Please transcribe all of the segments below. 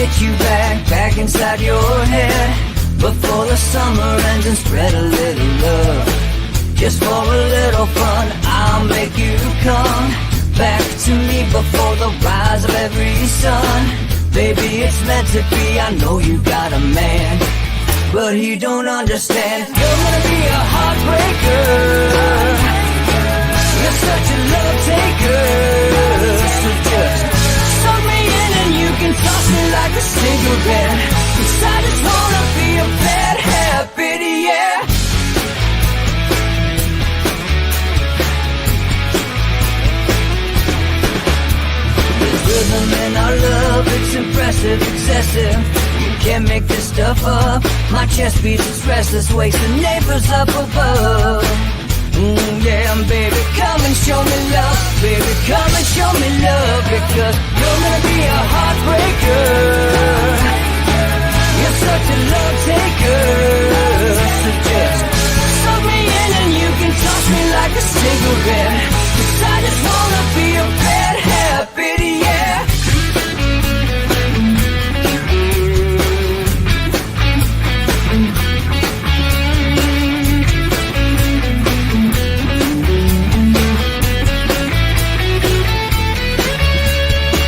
get you back inside your head before the summer ends and spread a little love. Just for a little fun, I'll make you come back to me before the rise of every sun. Baby, it's meant to be, I know you got a man, but he don't understand. You're gonna be a heartbreaker, you're such a love taker. So just suck me in and you can toss me like a cigarette, 'cause I just wanna be a bad habit, yeah. Rhythm in our love, it's impressive, excessive. You can't make this stuff up. My chest beats, it's restless, wakes the neighbors up above. Yeah, baby, come and show me love. Baby, come and show me love, because you're gonna be a heartbreaker, you're such a love taker. So just suck me in and you can toss me like a cigarette, 'cause I just wanna be a bad habit, yeah.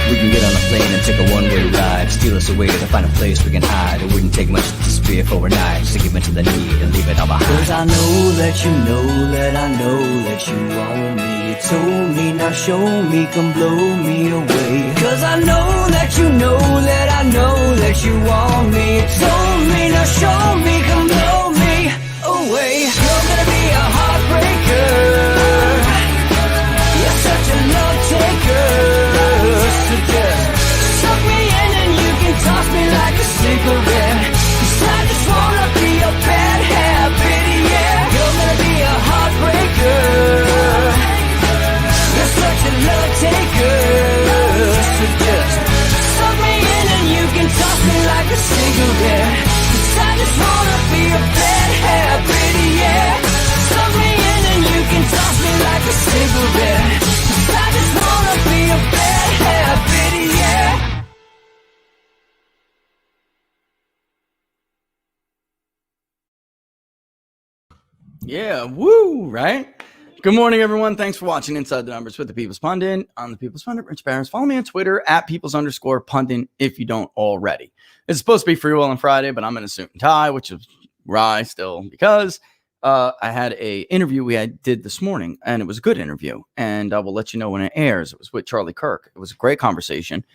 We can get on a plane and take a one-way ride, steal us away to find a place we can hide. It wouldn't take much to disappear for a night, just to give into the need and leave it all behind. 'Cause I know that you know that I know that you want me. You told me, now show me, come blow me away. 'Cause I know that you know that I know that you want me. You told me, now show me, come blow me away. You're gonna be a heartbreaker, you're such a love taker. So just suck me in and you can toss me like a cigarette, 'cause I just wanna be a bad habit, yeah. You're gonna be a heartbreaker, you're such a love taker. So just suck me in and you can toss me like a cigarette, 'cause I just wanna be a bad habit, yeah. Suck me in and you can toss me like a cigarette, 'cause I just wanna be a bad habit, yeah. Yeah, woo, right? Good morning, everyone. Thanks for watching Inside the Numbers with the People's Pundit. I'm the People's Pundit, Rich Barons. Follow me on Twitter at Peoples_Pundit if you don't already. It's supposed to be Freewheeling Friday, but I'm in a suit and tie, which is rye still, because I had a interview did this morning, and it was a good interview, and I will let you know when it airs. It was with Charlie Kirk. It was a great conversation,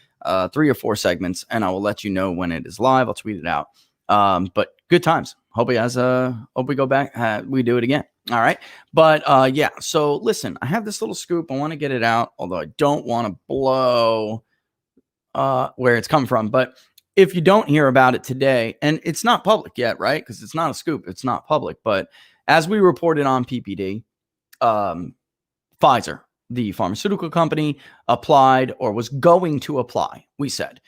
3 or 4 segments, and I will let you know when it is live. I'll tweet it out. But good times. Hope we go back. We do it again. All right. But yeah. So listen, I have this little scoop. I want to get it out, although I don't want to blow where it's come from. But if you don't hear about it today, and it's not public yet, right? Because it's not a scoop. It's not public. But as we reported on PPD, Pfizer, the pharmaceutical company, applied or was going to apply, we said,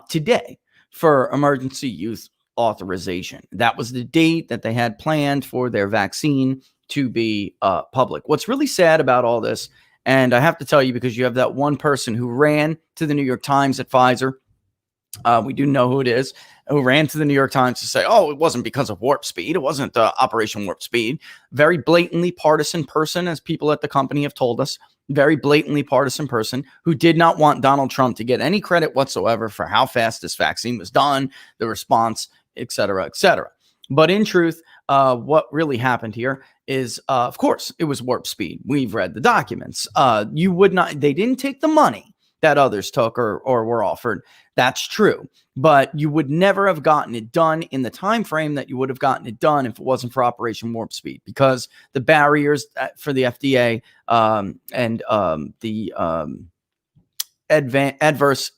today for emergency use authorization. That was the date that they had planned for their vaccine to be public. What's really sad about all this, and I have to tell you, because you have that one person who ran to the New York Times at Pfizer, we do know who it is, who ran to the New York Times to say, oh, it wasn't because of Warp Speed. It wasn't Operation Warp Speed. Very blatantly partisan person, as people at the company have told us. Very blatantly partisan person who did not want Donald Trump to get any credit whatsoever for how fast this vaccine was done, the response, et cetera, et cetera. But in truth, what really happened here is, of course, it was Warp Speed. We've read the documents. They didn't take the money that others took or were offered. That's true. But you would never have gotten it done in the time frame that you would have gotten it done if it wasn't for Operation Warp Speed, because the barriers for the FDA and the adverse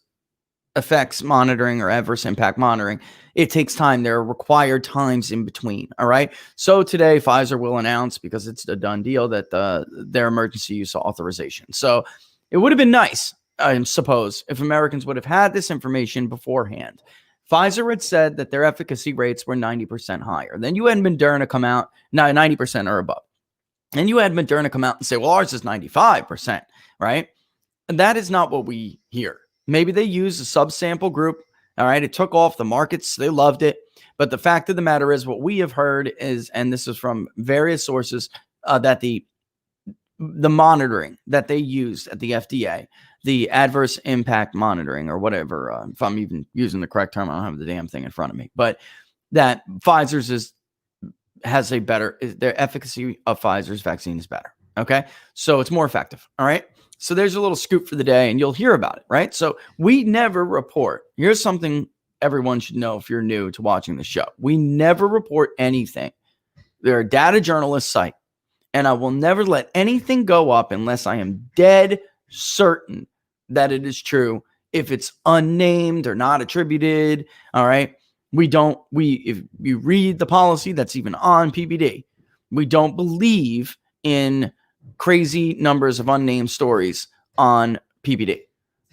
effects monitoring or adverse impact monitoring, it takes time. There are required times in between. All right. So today Pfizer will announce, because it's a done deal, that their emergency use authorization. So it would have been nice, I suppose, if Americans would have had this information beforehand. Pfizer had said that their efficacy rates were 90% higher. Then you had Moderna come out, 90% or above. And you had Moderna come out and say, well, ours is 95%, right? And that is not what we hear. Maybe they use a subsample group All right. It took off the markets. They loved it. But the fact of the matter is, what we have heard is, and this is from various sources, that the monitoring that they used at the FDA, the adverse impact monitoring or whatever, if I'm even using the correct term, I don't have the damn thing in front of me, but that Pfizer's has a better, their efficacy of Pfizer's vaccine is better. Okay. So it's more effective. All right. So there's a little scoop for the day and you'll hear about it. Right. So we never report. Here's something everyone should know if you're new to watching the show. We never report anything. They're a data journalist site, and I will never let anything go up unless I am dead certain that it is true. If it's unnamed or not attributed, all right. If you read the policy that's even on PPD, we don't believe in crazy numbers of unnamed stories on PPD,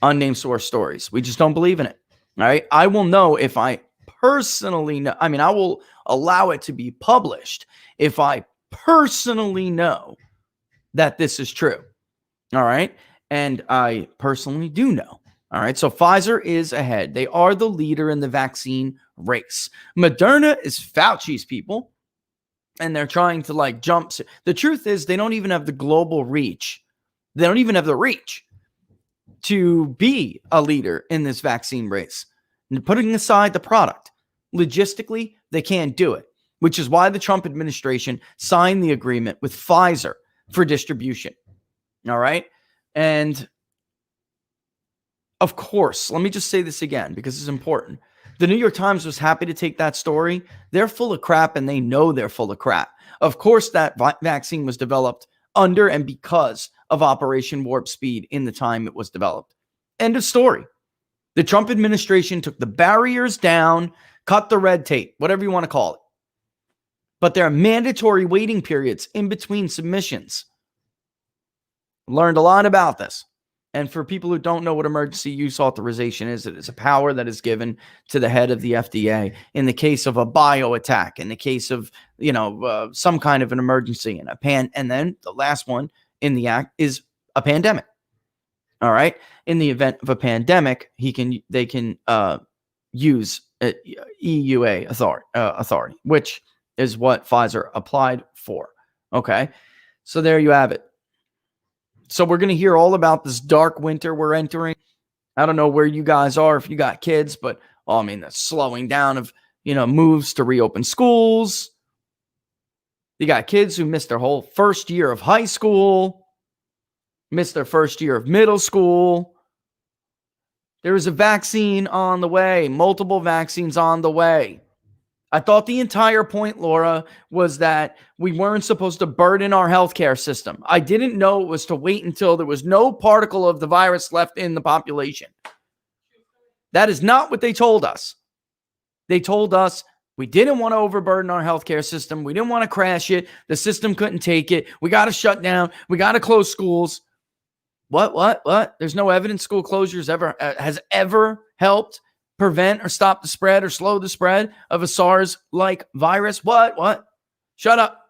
unnamed source stories. We just don't believe in it. All right. I will know if I personally know. I mean, I will allow it to be published if I personally know that this is true. All right. And I personally do know. All right. So Pfizer is ahead. They are the leader in the vaccine race. Moderna is Fauci's people, and they're trying to like jump. The truth is, they don't even have the global reach. They don't even have the reach to be a leader in this vaccine race. And putting aside the product, logistically, they can't do it, which is why the Trump administration signed the agreement with Pfizer for distribution. All right. And of course, let me just say this again because it's important. The New York Times was happy to take that story. They're full of crap and they know they're full of crap. Of course, that vaccine was developed under and because of Operation Warp Speed in the time it was developed. End of story. The Trump administration took the barriers down, cut the red tape, whatever you want to call it. But there are mandatory waiting periods in between submissions. Learned a lot about this. And for people who don't know what emergency use authorization is, it is a power that is given to the head of the FDA in the case of a bio attack, in the case of, some kind of an emergency and then the last one in the act is a pandemic. All right. In the event of a pandemic, they can use EUA authority, which is what Pfizer applied for. Okay. So there you have it. So we're going to hear all about this dark winter we're entering. I don't know where you guys are, if you got kids, but the slowing down of, moves to reopen schools. You got kids who missed their whole first year of high school, missed their first year of middle school. There is a vaccine on the way, multiple vaccines on the way. I thought the entire point, Laura, was that we weren't supposed to burden our healthcare system. I didn't know it was to wait until there was no particle of the virus left in the population. That is not what they told us. They told us we didn't want to overburden our healthcare system. We didn't want to crash it. The system couldn't take it. We got to shut down. We got to close schools. What? There's no evidence school closures has ever helped prevent or stop the spread or slow the spread of a SARS-like virus. What? Shut up.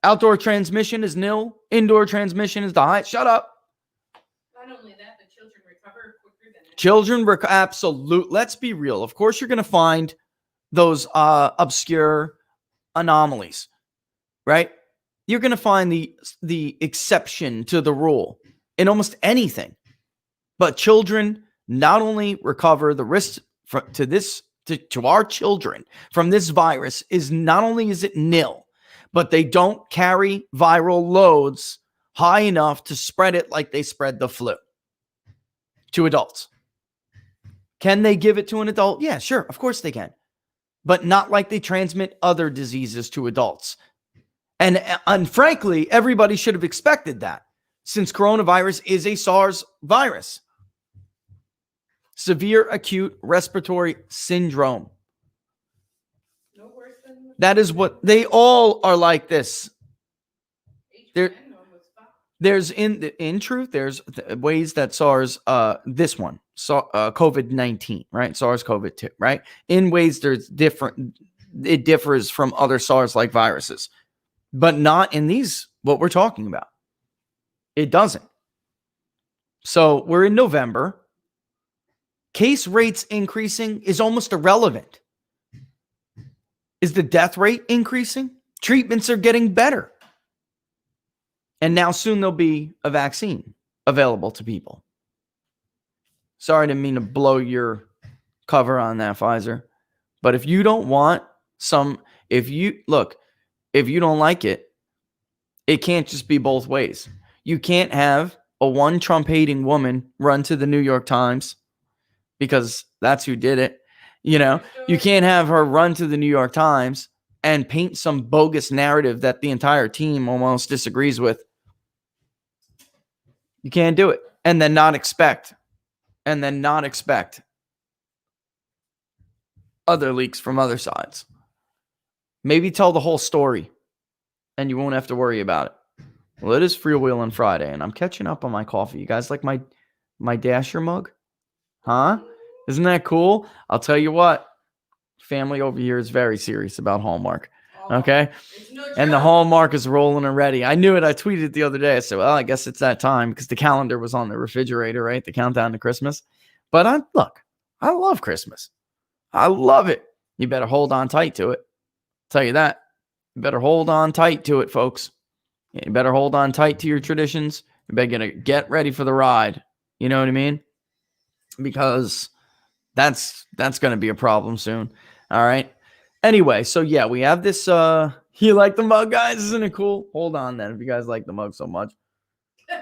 Outdoor transmission is nil. Indoor transmission is the highest. Shut up. Not only that, the children recover quicker than Absolute. Let's be real. Of course, you're going to find those obscure anomalies, right? You're going to find the exception to the rule in almost anything. But children not only recover, the risk to our children from this virus is not only is it nil, but they don't carry viral loads high enough to spread it like they spread the flu to adults. Can they give it to an adult? Yeah, sure. Of course they can. But not like they transmit other diseases to adults. And frankly, everybody should have expected that since coronavirus is a SARS virus. Severe acute respiratory syndrome. no worse than That is what they all are like this. There's in truth, there's ways that SARS, this one, COVID-19, right? SARS-CoV-2, right? In ways there's different, it differs from other SARS-like viruses, but not in these, what we're talking about. It doesn't. So we're in November. case rates increasing is almost irrelevant. Is the death rate increasing? Treatments are getting better. And now soon there'll be a vaccine available to people. Sorry, I didn't mean to blow your cover on that, Pfizer. But if you don't want if you don't like it, it can't just be both ways. You can't have a one Trump hating woman run to the New York Times because that's who did it. You can't have her run to the New York Times and paint some bogus narrative that the entire team almost disagrees with. You can't do it. And then not expect other leaks from other sides. Maybe tell the whole story and you won't have to worry about it. Well, it is Freewheeling Friday and I'm catching up on my coffee. You guys like my Dasher mug? Huh? Isn't that cool? I'll tell you what. Family over here is very serious about Hallmark. Okay? And the Hallmark is rolling already. I knew it. I tweeted it the other day. I said, well, I guess it's that time because the calendar was on the refrigerator, right? The countdown to Christmas. But I love Christmas. I love it. You better hold on tight to it. Tell you that. You better hold on tight to it, folks. You better hold on tight to your traditions. You better get ready for the ride. You know what I mean? Because that's going to be a problem soon. All right. Anyway, so yeah, we have this. You like the mug, guys? Isn't it cool? Hold on then. If you guys like the mug so much. Good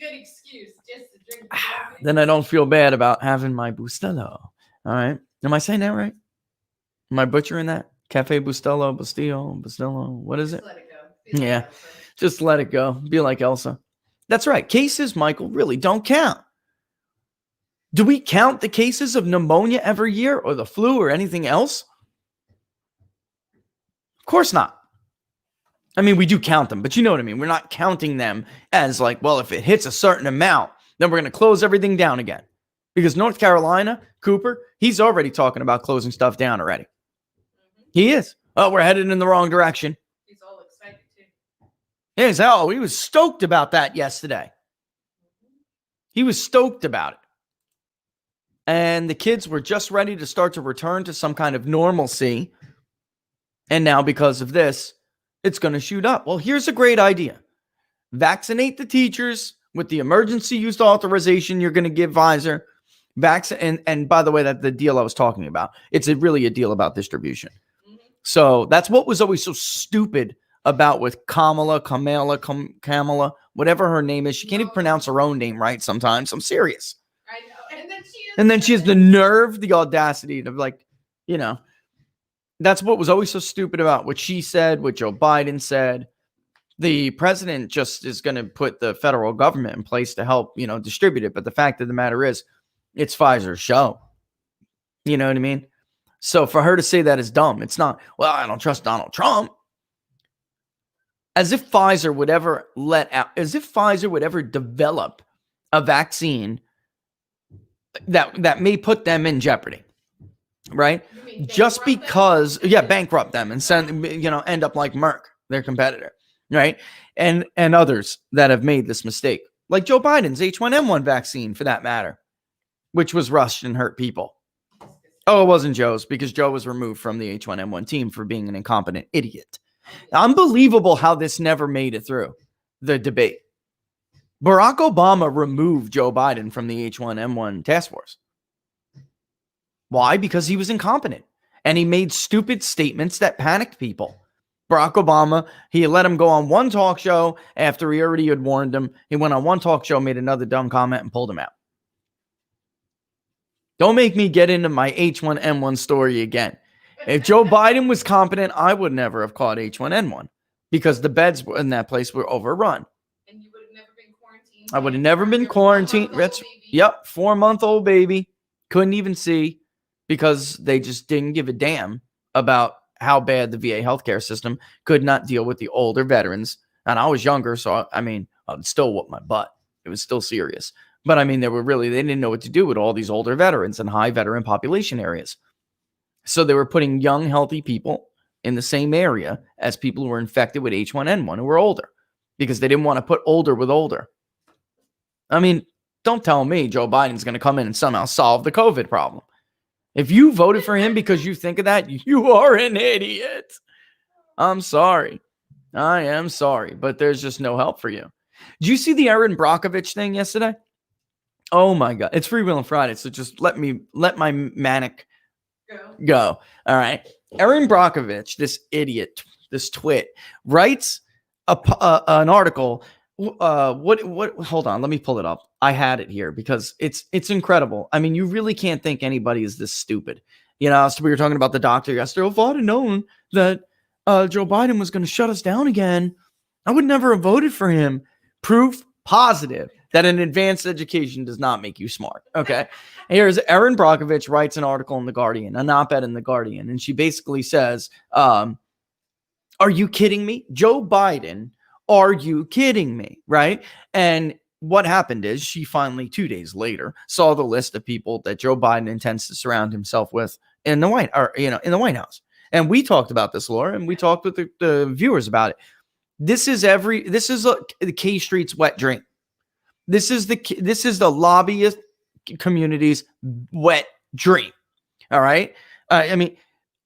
excuse just to drink the coffee. Then I don't feel bad about having my Bustelo. All right. Am I saying that right? Am I butchering that? Cafe Bustelo, Bustelo. What is it? Just let it go. Yeah. Just let it go. Be like Elsa. That's right. Cases, Michael, really don't count. Do we count the cases of pneumonia every year or the flu or anything else? Of course not. I mean, we do count them, but you know what I mean. We're not counting them as like, well, if it hits a certain amount, then we're going to close everything down again. Because North Carolina, Cooper, he's already talking about closing stuff down already. He is. Oh, we're headed in the wrong direction. He's all excited too. He was stoked about that yesterday. He was stoked about it. And the kids were just ready to start to return to some kind of normalcy. And now because of this, it's going to shoot up. Well, here's a great idea. Vaccinate the teachers with the emergency use authorization you're going to give Pfizer. And by the way, that's the deal I was talking about. It's really a deal about distribution. So that's what was always so stupid about with Kamala, whatever her name is. She can't even pronounce her own name right sometimes. I'm serious. I know. And then she has the nerve, the audacity to that's what was always so stupid about what she said, what Joe Biden said. The president just is going to put the federal government in place to help, distribute it. But the fact of the matter is, it's Pfizer's show. You know what I mean? So for her to say that is dumb. It's not, well, I don't trust Donald Trump. As if Pfizer would ever develop a vaccine that may put them in jeopardy. Right? Just because, bankrupt them and end up like Merck, their competitor. Right? And others that have made this mistake. Like Joe Biden's H1N1 vaccine, for that matter, which was rushed and hurt people. Oh, it wasn't Joe's, because Joe was removed from the H1N1 team for being an incompetent idiot. Unbelievable how this never made it through the debate. Barack Obama removed Joe Biden from the H1N1 task force. Why? Because he was incompetent and he made stupid statements that panicked people. Barack Obama, he let him go on one talk show after he already had warned him. He went on one talk show, made another dumb comment, and pulled him out. Don't make me get into my H1N1 story again. If Joe Biden was competent, I would never have caught H1N1 because the beds in that place were overrun. And you would have never been quarantined. I would have never been quarantined. Yep, 4-month-old baby. Couldn't even see because they just didn't give a damn about how bad the VA healthcare system could not deal with the older veterans. And I was younger, so I'd still whoop my butt. It was still serious. But they didn't know what to do with all these older veterans in high veteran population areas. So they were putting young, healthy people in the same area as people who were infected with H1N1 who were older because they didn't want to put older with older. Don't tell me Joe Biden's going to come in and somehow solve the COVID problem. If you voted for him because you think of that, you are an idiot. I'm sorry. I am sorry, but there's just no help for you. Did you see the Erin Brockovich thing yesterday? Oh my God. It's Freewheeling Friday, so just let my manic go. All right. Erin Brockovich, this idiot, this twit, writes an article. Hold on, let me pull it up. I had it here because it's incredible. I mean, you really can't think anybody is this stupid. You know, so we were talking about the doctor yesterday. If I'd have known that Joe Biden was going to shut us down again, I would never have voted for him. Proof positive that an advanced education does not make you smart. Okay. Here's Erin Brockovich writes an article in The Guardian, an op-ed in The Guardian. And she basically says, are you kidding me? Joe Biden, are you kidding me? Right. And what happened is she finally, 2 days later, saw the list of people that Joe Biden intends to surround himself with in the White House. And we talked about this, Laura, and we talked with the viewers about it. This is the K Street's wet dream. This is the lobbyist community's wet dream. All right. I mean,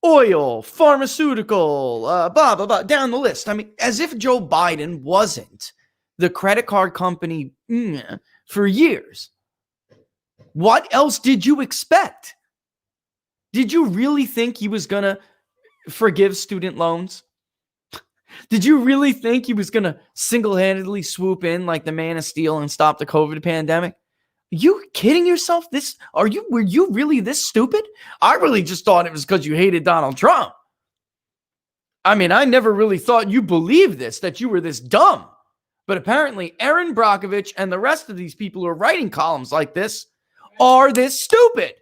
oil, pharmaceutical, blah, blah, blah, down the list. I mean, as if Joe Biden wasn't the credit card company for years. What else did you expect? Did you really think he was going to forgive student loans? Did you really think he was going to single-handedly swoop in like the Man of Steel and stop the COVID pandemic? Are you kidding yourself? Were you really this stupid? I really just thought it was because you hated Donald Trump. I mean, I never really thought you believed this, that you were this dumb. But apparently, Erin Brockovich and the rest of these people who are writing columns like this are this stupid.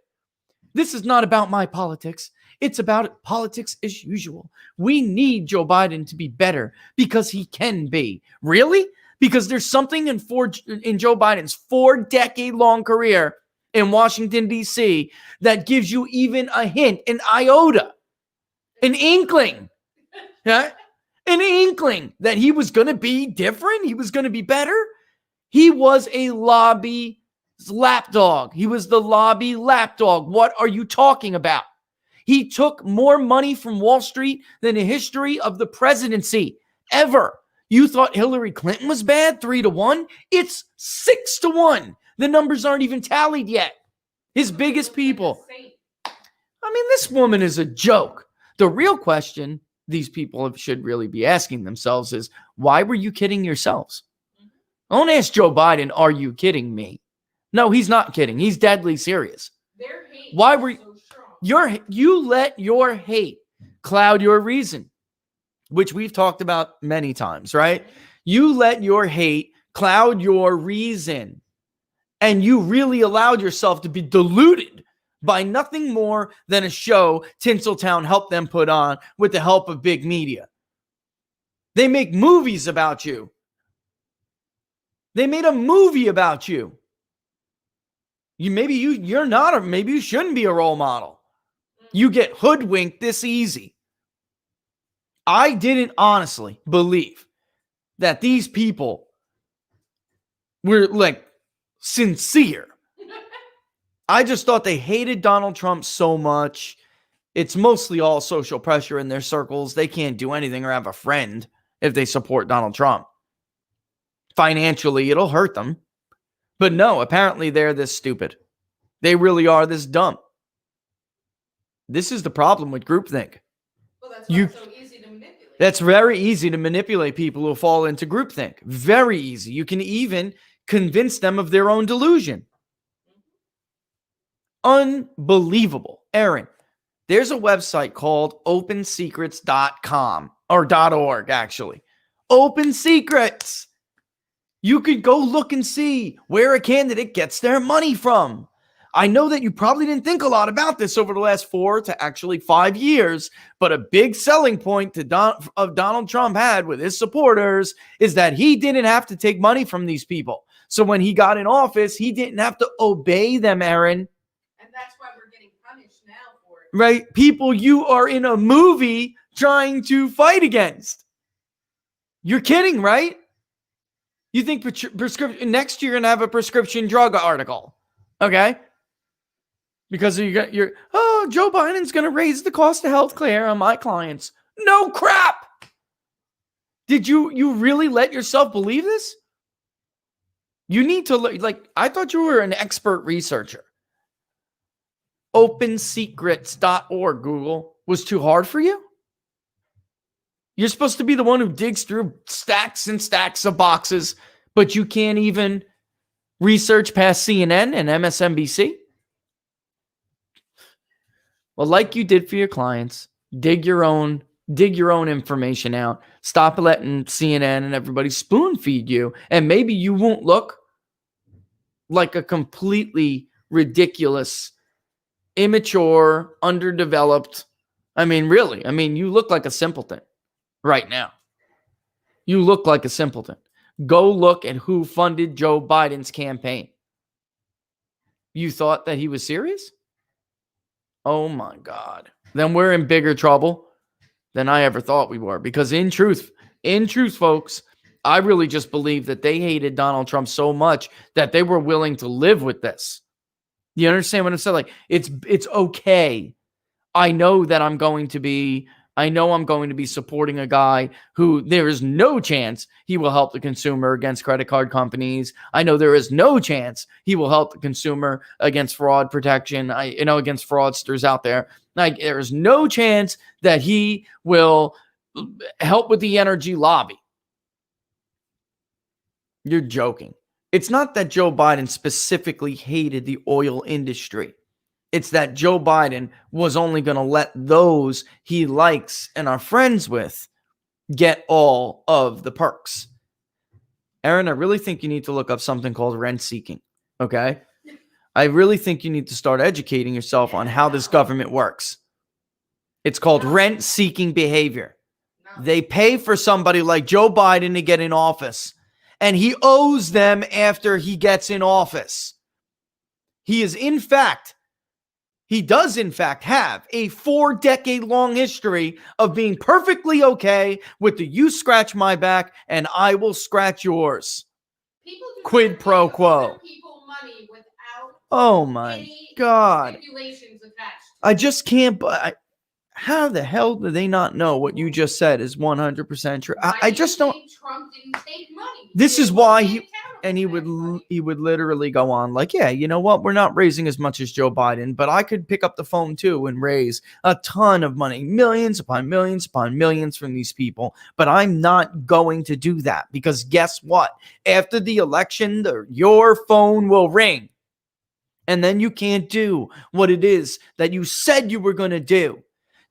This is not about my politics. It's about politics as usual. We need Joe Biden to be better because he can be. Really? Because there's something in Joe Biden's 4-decade-long career in Washington, D.C. that gives you even a hint, an iota, an inkling. Yeah? An inkling that he was going to be different. He was going to be better. He was a lobby lapdog. He was the lobby lapdog. What are you talking about? He took more money from Wall Street than the history of the presidency ever. You thought Hillary Clinton was bad, 3-1? It's 6-1. The numbers aren't even tallied yet. His biggest people. I mean, this woman is a joke. The real question these people should really be asking themselves is, why were you kidding yourselves? Don't ask Joe Biden, are you kidding me? No, he's not kidding. He's deadly serious. Why were you let your hate cloud your reason, which we've talked about many times, right? You let your hate cloud your reason, and you really allowed yourself to be deluded by nothing more than a show Tinseltown helped them put on with the help of big media. They make movies about you. They made a movie about you. Maybe you shouldn't be a role model. You get hoodwinked this easy. I didn't honestly believe that these people were like sincere. I just thought they hated Donald Trump so much. It's mostly all social pressure in their circles. They can't do anything or have a friend if they support Donald Trump. Financially, it'll hurt them. But no, apparently they're this stupid. They really are this dumb. This is the problem with groupthink. Well, that's why it's so easy to manipulate. That's very easy to manipulate people who fall into groupthink. Very easy. You can even convince them of their own delusion. Unbelievable. Aaron, there's a website called opensecrets.com or .org, actually. Open Secrets. You could go look and see where a candidate gets their money from. I know that you probably didn't think a lot about this over the last 4 to actually 5 years, but a big selling point of Donald Trump had with his supporters is that he didn't have to take money from these people. So when he got in office, he didn't have to obey them, Aaron. And that's why we're getting punished now for it. Right? People you are in a movie trying to fight against. You're kidding, right? You think prescription next year you're gonna have a prescription drug article, okay? Because you got your Joe Biden's gonna raise the cost of health care on my clients. No crap. Did you really let yourself believe this? You need to look like I thought you were an expert researcher. OpenSecrets.org, Google, was too hard for you? You're supposed to be the one who digs through stacks and stacks of boxes, but you can't even research past CNN and MSNBC? Well, like you did for your clients, dig your own information out. Stop letting CNN and everybody spoon feed you, and maybe you won't look like a completely ridiculous, immature, underdeveloped. Really. You look like a simpleton right now. You look like a simpleton. Go look at who funded Joe Biden's campaign. You thought that he was serious? Oh my God. Then we're in bigger trouble than I ever thought we were. Because in truth, folks, I really just believe that they hated Donald Trump so much that they were willing to live with this. You understand what I'm saying? Like, it's okay. I know I'm going to be supporting a guy who there is no chance he will help the consumer against credit card companies. I know there is no chance he will help the consumer against fraud protection, against fraudsters out there. Like, there is no chance that he will help with the energy lobby. You're joking. It's not that Joe Biden specifically hated the oil industry. It's that Joe Biden was only going to let those he likes and are friends with get all of the perks. Aaron, I really think you need to look up something called rent seeking. Okay? I really think you need to start educating yourself on how this government works. It's called rent seeking behavior. They pay for somebody like Joe Biden to get in office, and he owes them after he gets in office. He does in fact have a 4-decade-long history of being perfectly okay with the you scratch my back and I will scratch yours. Quid pro quo. Money without oh my God. stipulations attached. I just can't. How the hell do they not know what you just said is 100% true? I just don't. Trump didn't take money. This is why he would literally go on like, yeah, you know what? We're not raising as much as Joe Biden, but I could pick up the phone too and raise a ton of money, millions upon millions upon millions from these people. But I'm not going to do that because guess what? After the election, your phone will ring. And then you can't do what it is that you said you were going to do.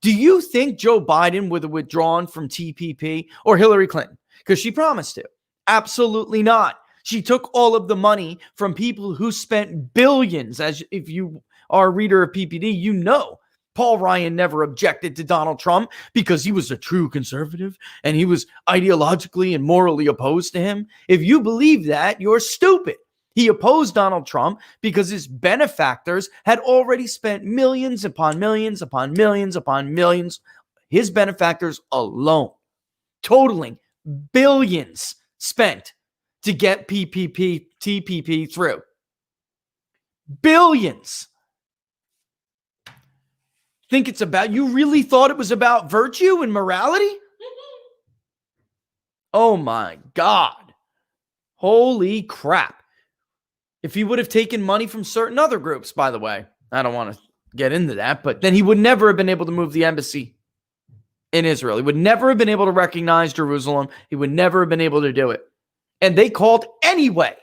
Do you think Joe Biden would have withdrawn from TPP or Hillary Clinton? Because she promised to. Absolutely not. She took all of the money from people who spent billions. As if you are a reader of PPD, you know Paul Ryan never objected to Donald Trump because he was a true conservative and he was ideologically and morally opposed to him. If you believe that, you're stupid. He opposed Donald Trump because his benefactors had already spent millions upon millions upon millions upon millions. His benefactors alone, totaling billions spent to get TPP through. Billions. Think it's about, you really thought it was about virtue and morality? Oh my God. Holy crap. If he would have taken money from certain other groups, by the way, I don't want to get into that, but then he would never have been able to move the embassy in Israel. He would never have been able to recognize Jerusalem. He would never have been able to do it. And they called anyway.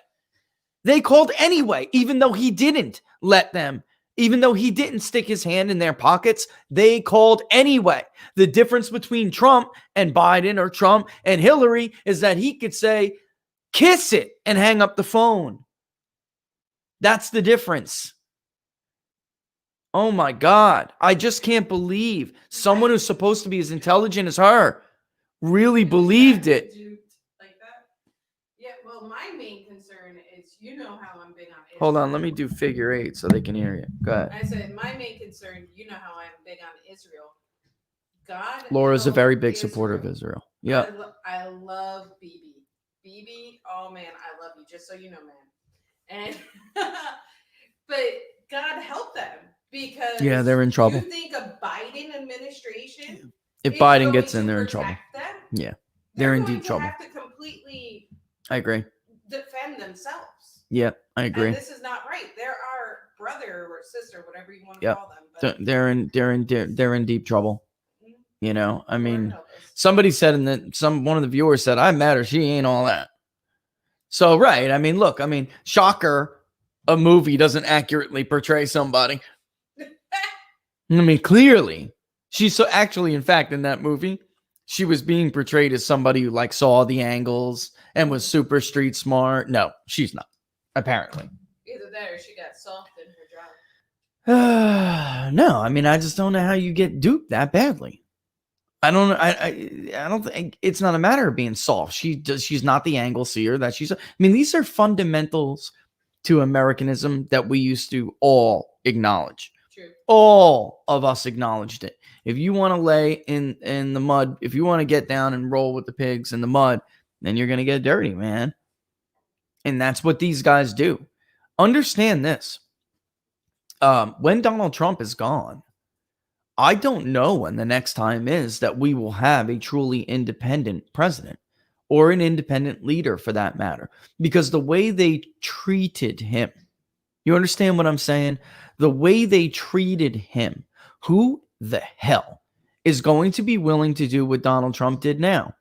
Even though he didn't let them, even though he didn't stick his hand in their pockets, they called anyway. The difference between Trump and Biden or Trump and Hillary is that he could say, kiss it and hang up the phone. That's the difference. Oh my God. I just can't believe someone who's supposed to be as intelligent as her really believed it. Like that? Yeah, well, my main concern is, you know how I'm big on Israel. Hold on, let me do figure 8 so they can hear you. Go ahead. I said, my main concern, you know how I'm big on Israel. God. Laura's a very big supporter of Israel. Yeah. I love Bibi. BB, oh man, I love you, just so you know, man. And but God help them, because Yeah, they're in trouble. You think a Biden administration, If is Biden going gets in, to they're in trouble. protect them? Yeah, they're in going deep to trouble. Have to completely I agree. defend themselves. Yeah, I agree. And this is not right. There are brother or sister, whatever you want to Yep. call them. But They're in deep trouble. You know, I Lord mean, help us. somebody said one of the viewers said, "I met her. She ain't all that." So right, I mean, look, I mean, shocker, a movie doesn't accurately portray somebody. I mean, clearly, she's so actually, in fact, in that movie, she was being portrayed as somebody who like saw the angles and was super street smart. No, she's not. Apparently. Either that or she got soft in her job. No, I mean, I just don't know how you get duped that badly. I don't. I don't think it's not a matter of being soft. She's not the angle seer that she's. I mean, these are fundamentals to Americanism that we used to all acknowledge. True. All of us acknowledged it. If you want to lay in the mud, if you want to get down and roll with the pigs in the mud, then you're gonna get dirty, man. And that's what these guys do. Understand this. When Donald Trump is gone, I don't know when the next time is that we will have a truly independent president or an independent leader for that matter, because the way they treated him, you understand what I'm saying? The way they treated him, who the hell is going to be willing to do what Donald Trump did now?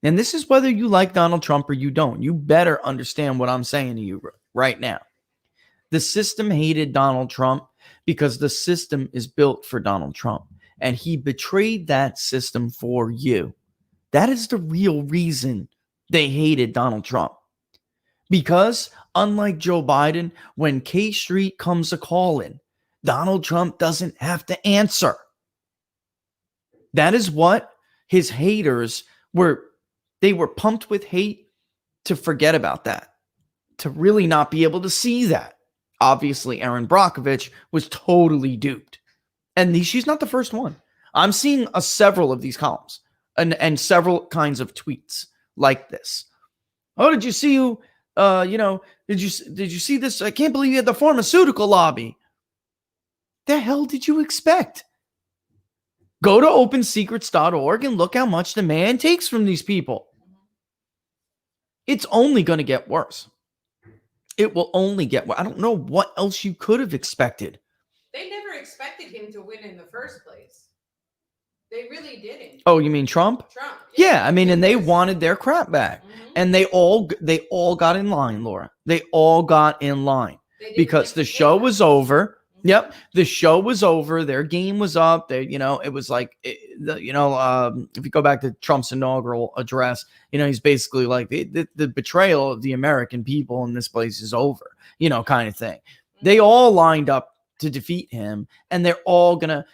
And this is whether you like Donald Trump or you don't. You better understand what I'm saying to you right now. The system hated Donald Trump because the system is built for Donald Trump, and he betrayed that system for you. That is the real reason they hated Donald Trump. Because unlike Joe Biden, when K Street comes a calling, Donald Trump doesn't have to answer. That is what his haters were. They were pumped with hate to forget about that, to really not be able to see that. Obviously, Erin Brockovich was totally duped. And she's not the first one. I'm seeing several of these columns and several kinds of tweets like this. Oh, did you see did you see this? I can't believe you had the pharmaceutical lobby. The hell did you expect? Go to opensecrets.org and look how much the man takes from these people. It's only going to get worse. It will only get worse. I don't know what else you could have expected. They never expected him to win in the first place. They really didn't. Oh, you mean Trump? Trump. Yeah, I mean, and they wanted their crap back. Mm-hmm. And they all got in line, Laura. They all got in line because the show was over. Mm-hmm. Yep, the show was over. Their game was up. It was like, if you go back to Trump's inaugural address, he's basically like the betrayal of the American people in this place is over, kind of thing. Mm-hmm. They all lined up to defeat him, and they're all gonna.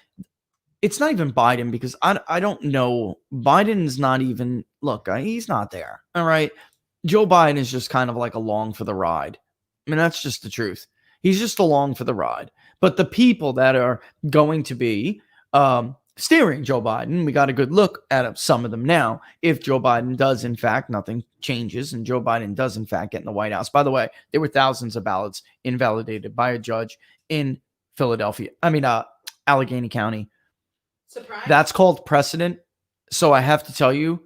It's not even Biden, because I don't know. Biden's not even, he's not there. All right. Joe Biden is just kind of like along for the ride. I mean, that's just the truth. He's just along for the ride. But the people that are going to be steering Joe Biden, we got a good look at some of them now. If Joe Biden does, in fact, nothing changes, and Joe Biden does, in fact, get in the White House. By the way, there were thousands of ballots invalidated by a judge in Allegheny County. Surprise. That's called precedent. So I have to tell you,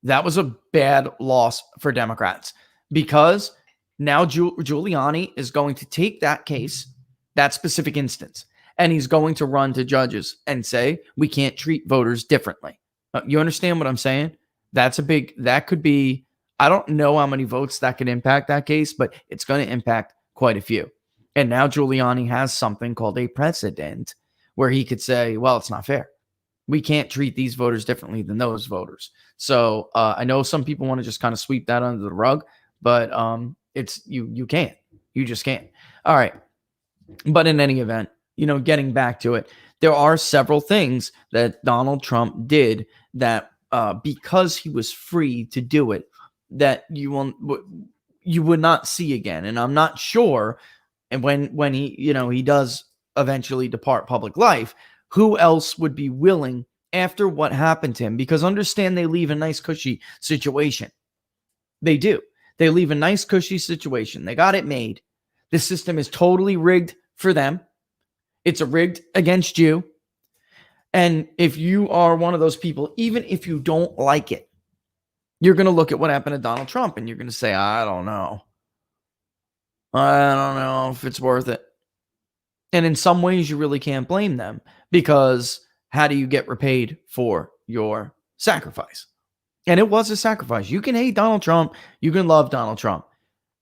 that was a bad loss for Democrats, because now Giuliani is going to take that case, that specific instance, and he's going to run to judges and say, we can't treat voters differently. You understand what I'm saying? That could be, I don't know how many votes that could impact that case, but it's going to impact quite a few. And now Giuliani has something called a precedent where he could say, well, it's not fair. We can't treat these voters differently than those voters. So I know some people want to just kind of sweep that under the rug, but it's you can't. You just can't. All right. But in any event, getting back to it, there are several things that Donald Trump did that because he was free to do it, that you would not see again. And I'm not sure. And when he does eventually depart public life, who else would be willing after what happened to him? Because understand, they leave a nice cushy situation. They do. They leave a nice, cushy situation. They got it made. The system is totally rigged for them. It's rigged against you. And if you are one of those people, even if you don't like it, you're going to look at what happened to Donald Trump and you're going to say, I don't know. I don't know if it's worth it. And in some ways, you really can't blame them, because how do you get repaid for your sacrifice? And it was a sacrifice. You can hate Donald Trump. You can love Donald Trump.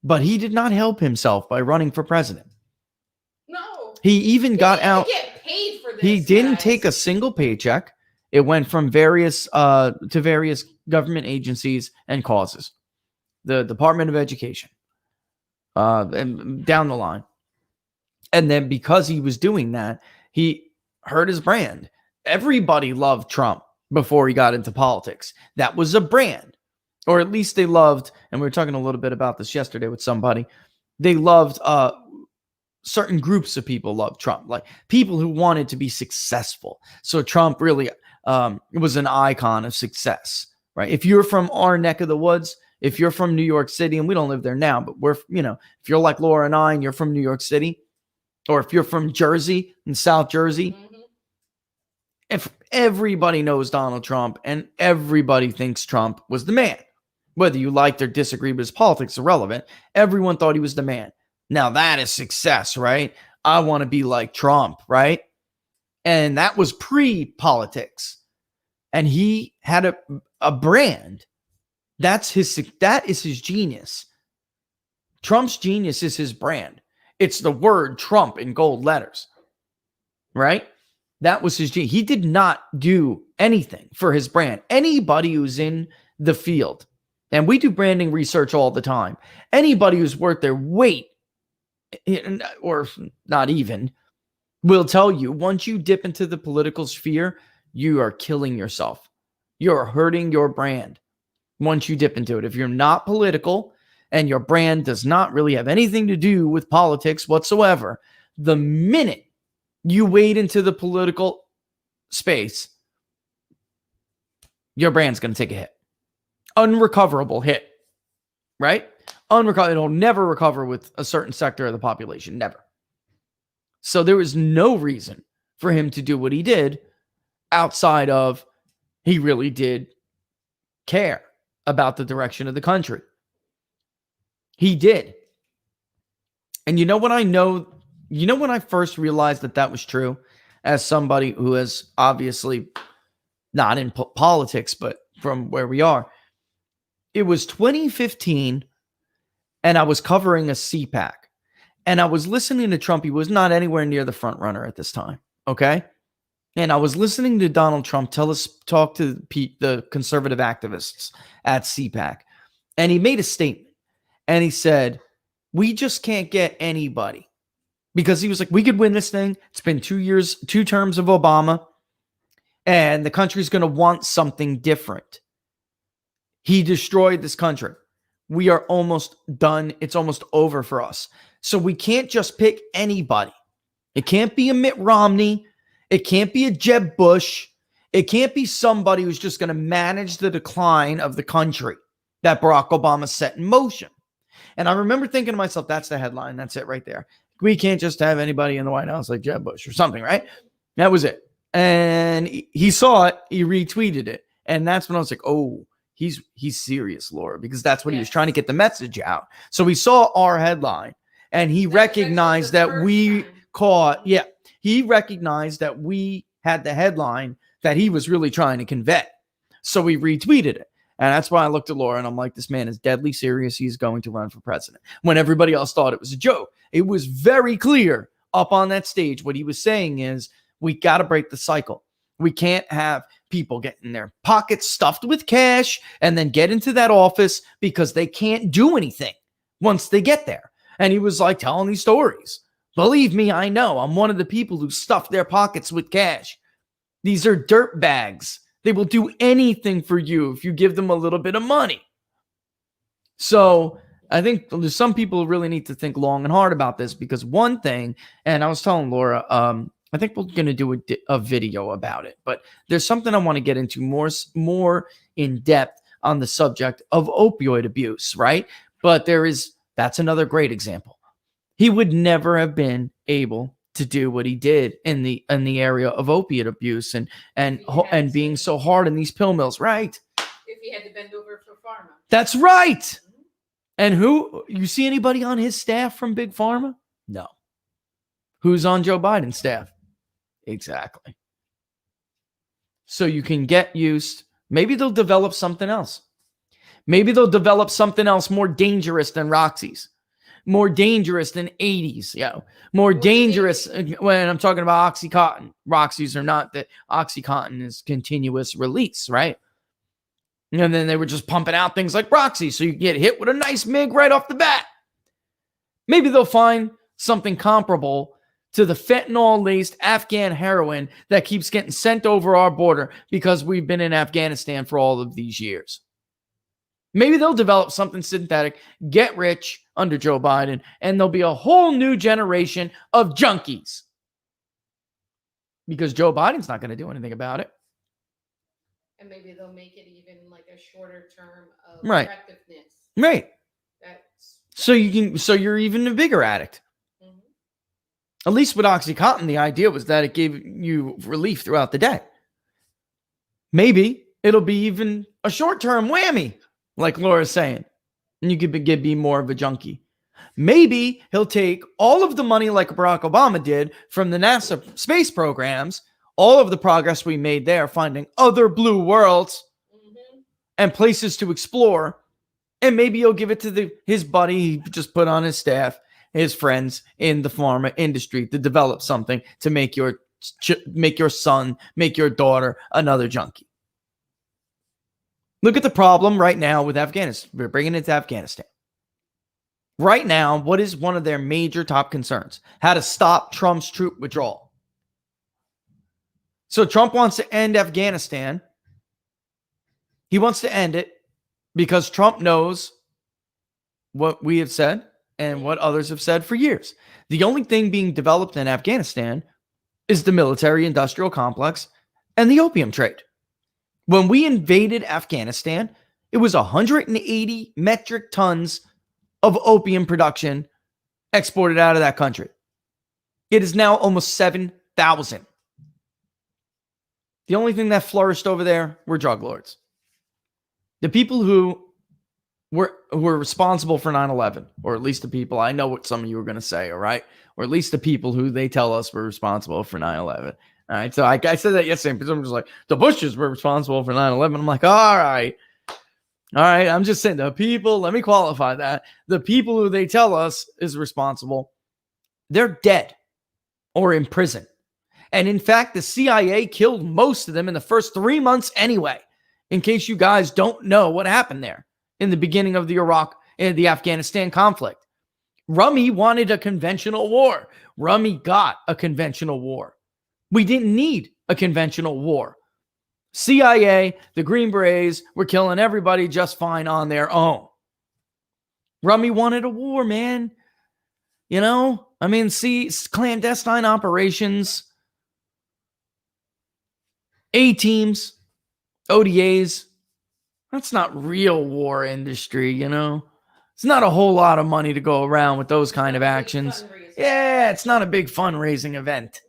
But he did not help himself by running for president. No. He even got didn't out. Get paid for this, He didn't guys. take a single paycheck. It went from various government agencies and causes. The Department of Education. And down the line. And then because he was doing that, he hurt his brand. Everybody loved Trump before he got into politics. That was a brand. Or at least they loved, and we were talking a little bit about this yesterday with somebody, they loved, certain groups of people loved Trump, like people who wanted to be successful. So Trump really was an icon of success, right? If you're from our neck of the woods, if you're from New York City, and we don't live there now, but we're, if you're like Laura and I, and you're from New York City, or if you're from Jersey and South Jersey, if everybody knows Donald Trump and everybody thinks Trump was the man, whether you liked or disagreed with his politics, irrelevant, everyone thought he was the man. Now that is success, right? I want to be like Trump, right? And that was pre-politics. And he had a brand. That is his genius. Trump's genius is his brand. It's the word Trump in gold letters, right? That was his genius. He did not do anything for his brand. Anybody who's in the field, and we do branding research all the time, anybody who's worth their weight, or not even, will tell you once you dip into the political sphere, you are killing yourself. You're hurting your brand once you dip into it. If you're not political and your brand does not really have anything to do with politics whatsoever, the minute you wade into the political space, your brand's going to take a hit. Unrecoverable hit, right? It'll never recover with a certain sector of the population, never. So there was no reason for him to do what he did outside of he really did care about the direction of the country. He did. And you know what I know? You know when I first realized that was true, as somebody who is obviously not in politics, but from where we are? It was 2015, and I was covering a CPAC, and I was listening to Trump. He was not anywhere near the front runner at this time, okay? And I was listening to Donald Trump talk to the conservative activists at CPAC, and he made a statement. And he said, we just can't get anybody, because he was like, we could win this thing. It's been 2 years, 2 terms of Obama, and the country's going to want something different. He destroyed this country. We are almost done. It's almost over for us. So we can't just pick anybody. It can't be a Mitt Romney. It can't be a Jeb Bush. It can't be somebody who's just going to manage the decline of the country that Barack Obama set in motion. And I remember thinking to myself, that's the headline. That's it right there. We can't just have anybody in the White House like Jeb Bush or something, right? That was it. And he saw it. He retweeted it. And that's when I was like, oh, he's serious, Laura, because that's what he was trying to get the message out. So he saw our headline, and he recognized that we caught, he recognized that we had the headline that he was really trying to convey. So he retweeted it. And that's why I looked at Laura and I'm like, this man is deadly serious. He's going to run for president. When everybody else thought it was a joke, it was very clear up on that stage. What he was saying is, we got to break the cycle. We can't have people getting their pockets stuffed with cash and then get into that office because they can't do anything once they get there. And he was like telling these stories. Believe me, I know. I'm one of the people who stuffed their pockets with cash. These are dirt bags. They will do anything for you if you give them a little bit of money. So I think there's some people who really need to think long and hard about this, because one thing, and I was telling Laura, I think we're going to do a video about it, but there's something I want to get into more in depth on the subject of opioid abuse, right? But that's another great example. He would never have been able to do what he did in the area of opiate abuse and being so hard in these pill mills, right? If he had to bend over for pharma. That's right. And who, you see anybody on his staff from Big Pharma? No. Who's on Joe Biden's staff? Exactly. So you can get used. Maybe they'll develop something else. Maybe they'll develop something else more dangerous than Roxy's. More dangerous than 80s, more dangerous when I'm talking about Oxycontin. Roxy's are not. That Oxycontin is continuous release, right? And then they were just pumping out things like Roxy, so you get hit with a nice MIG right off the bat. Maybe they'll find something comparable to the fentanyl-laced Afghan heroin that keeps getting sent over our border because we've been in Afghanistan for all of these years. Maybe they'll develop something synthetic, get rich under Joe Biden, and there'll be a whole new generation of junkies. Because Joe Biden's not going to do anything about it. And maybe they'll make it even like a shorter term of effectiveness. Right. That's so you're even a bigger addict. Mm-hmm. At least with Oxycontin, the idea was that it gave you relief throughout the day. Maybe it'll be even a short-term whammy, like Laura's saying, and you could be more of a junkie. Maybe he'll take all of the money like Barack Obama did from the NASA space programs, all of the progress we made there, finding other blue worlds and places to explore, and maybe he'll give it to his buddy he just put on his staff, his friends in the pharma industry to develop something to make your son, make your daughter another junkie. Look at the problem right now with Afghanistan. We're bringing it to Afghanistan. Right now, what is one of their major top concerns? How to stop Trump's troop withdrawal. So Trump wants to end Afghanistan. He wants to end it because Trump knows what we have said and what others have said for years. The only thing being developed in Afghanistan is the military-industrial complex and the opium trade. When we invaded Afghanistan, it was 180 metric tons of opium production exported out of that country. It is now almost 7,000. The only thing that flourished over there were drug lords. The people who were responsible for 9/11, or at least the people, I know what some of you are going to say, all right? Or at least the people who they tell us were responsible for 9/11. All right, so I said that yesterday, because I'm just like, the Bushes were responsible for 9/11. I'm like, all right, I'm just saying the people, let me qualify that. The people who they tell us is responsible, they're dead or in prison. And in fact, the CIA killed most of them in the first 3 months anyway, in case you guys don't know what happened there in the beginning of the Iraq and the Afghanistan conflict. Rummy wanted a conventional war. Rummy got a conventional war. We didn't need a conventional war. CIA, the Green Berets, were killing everybody just fine on their own. Rummy wanted a war, man. You know? I mean, see, clandestine operations, A-teams, ODAs, that's not real war industry, you know? It's not a whole lot of money to go around with those kind of actions. Yeah, it's not a big fundraising event.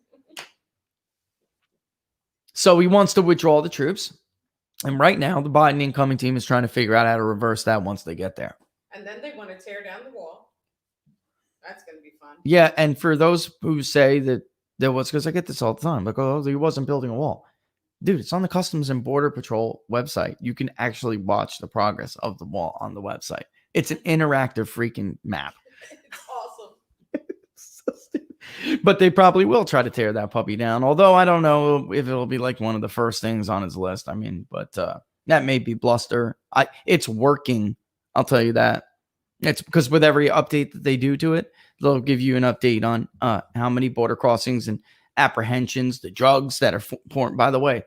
So he wants to withdraw the troops. And right now, the Biden incoming team is trying to figure out how to reverse that once they get there. And then they want to tear down the wall. That's going to be fun. Yeah, and for those who say that there was, because I get this all the time, like, oh, he wasn't building a wall. Dude, it's on the Customs and Border Patrol website. You can actually watch the progress of the wall on the website. It's an interactive freaking map. It's awesome. So stupid. But they probably will try to tear that puppy down. Although I don't know if it'll be like one of the first things on his list. I mean, but that may be bluster. It's working. I'll tell you that. It's because with every update that they do to it, they'll give you an update on how many border crossings and apprehensions, the drugs that are pouring. By the way,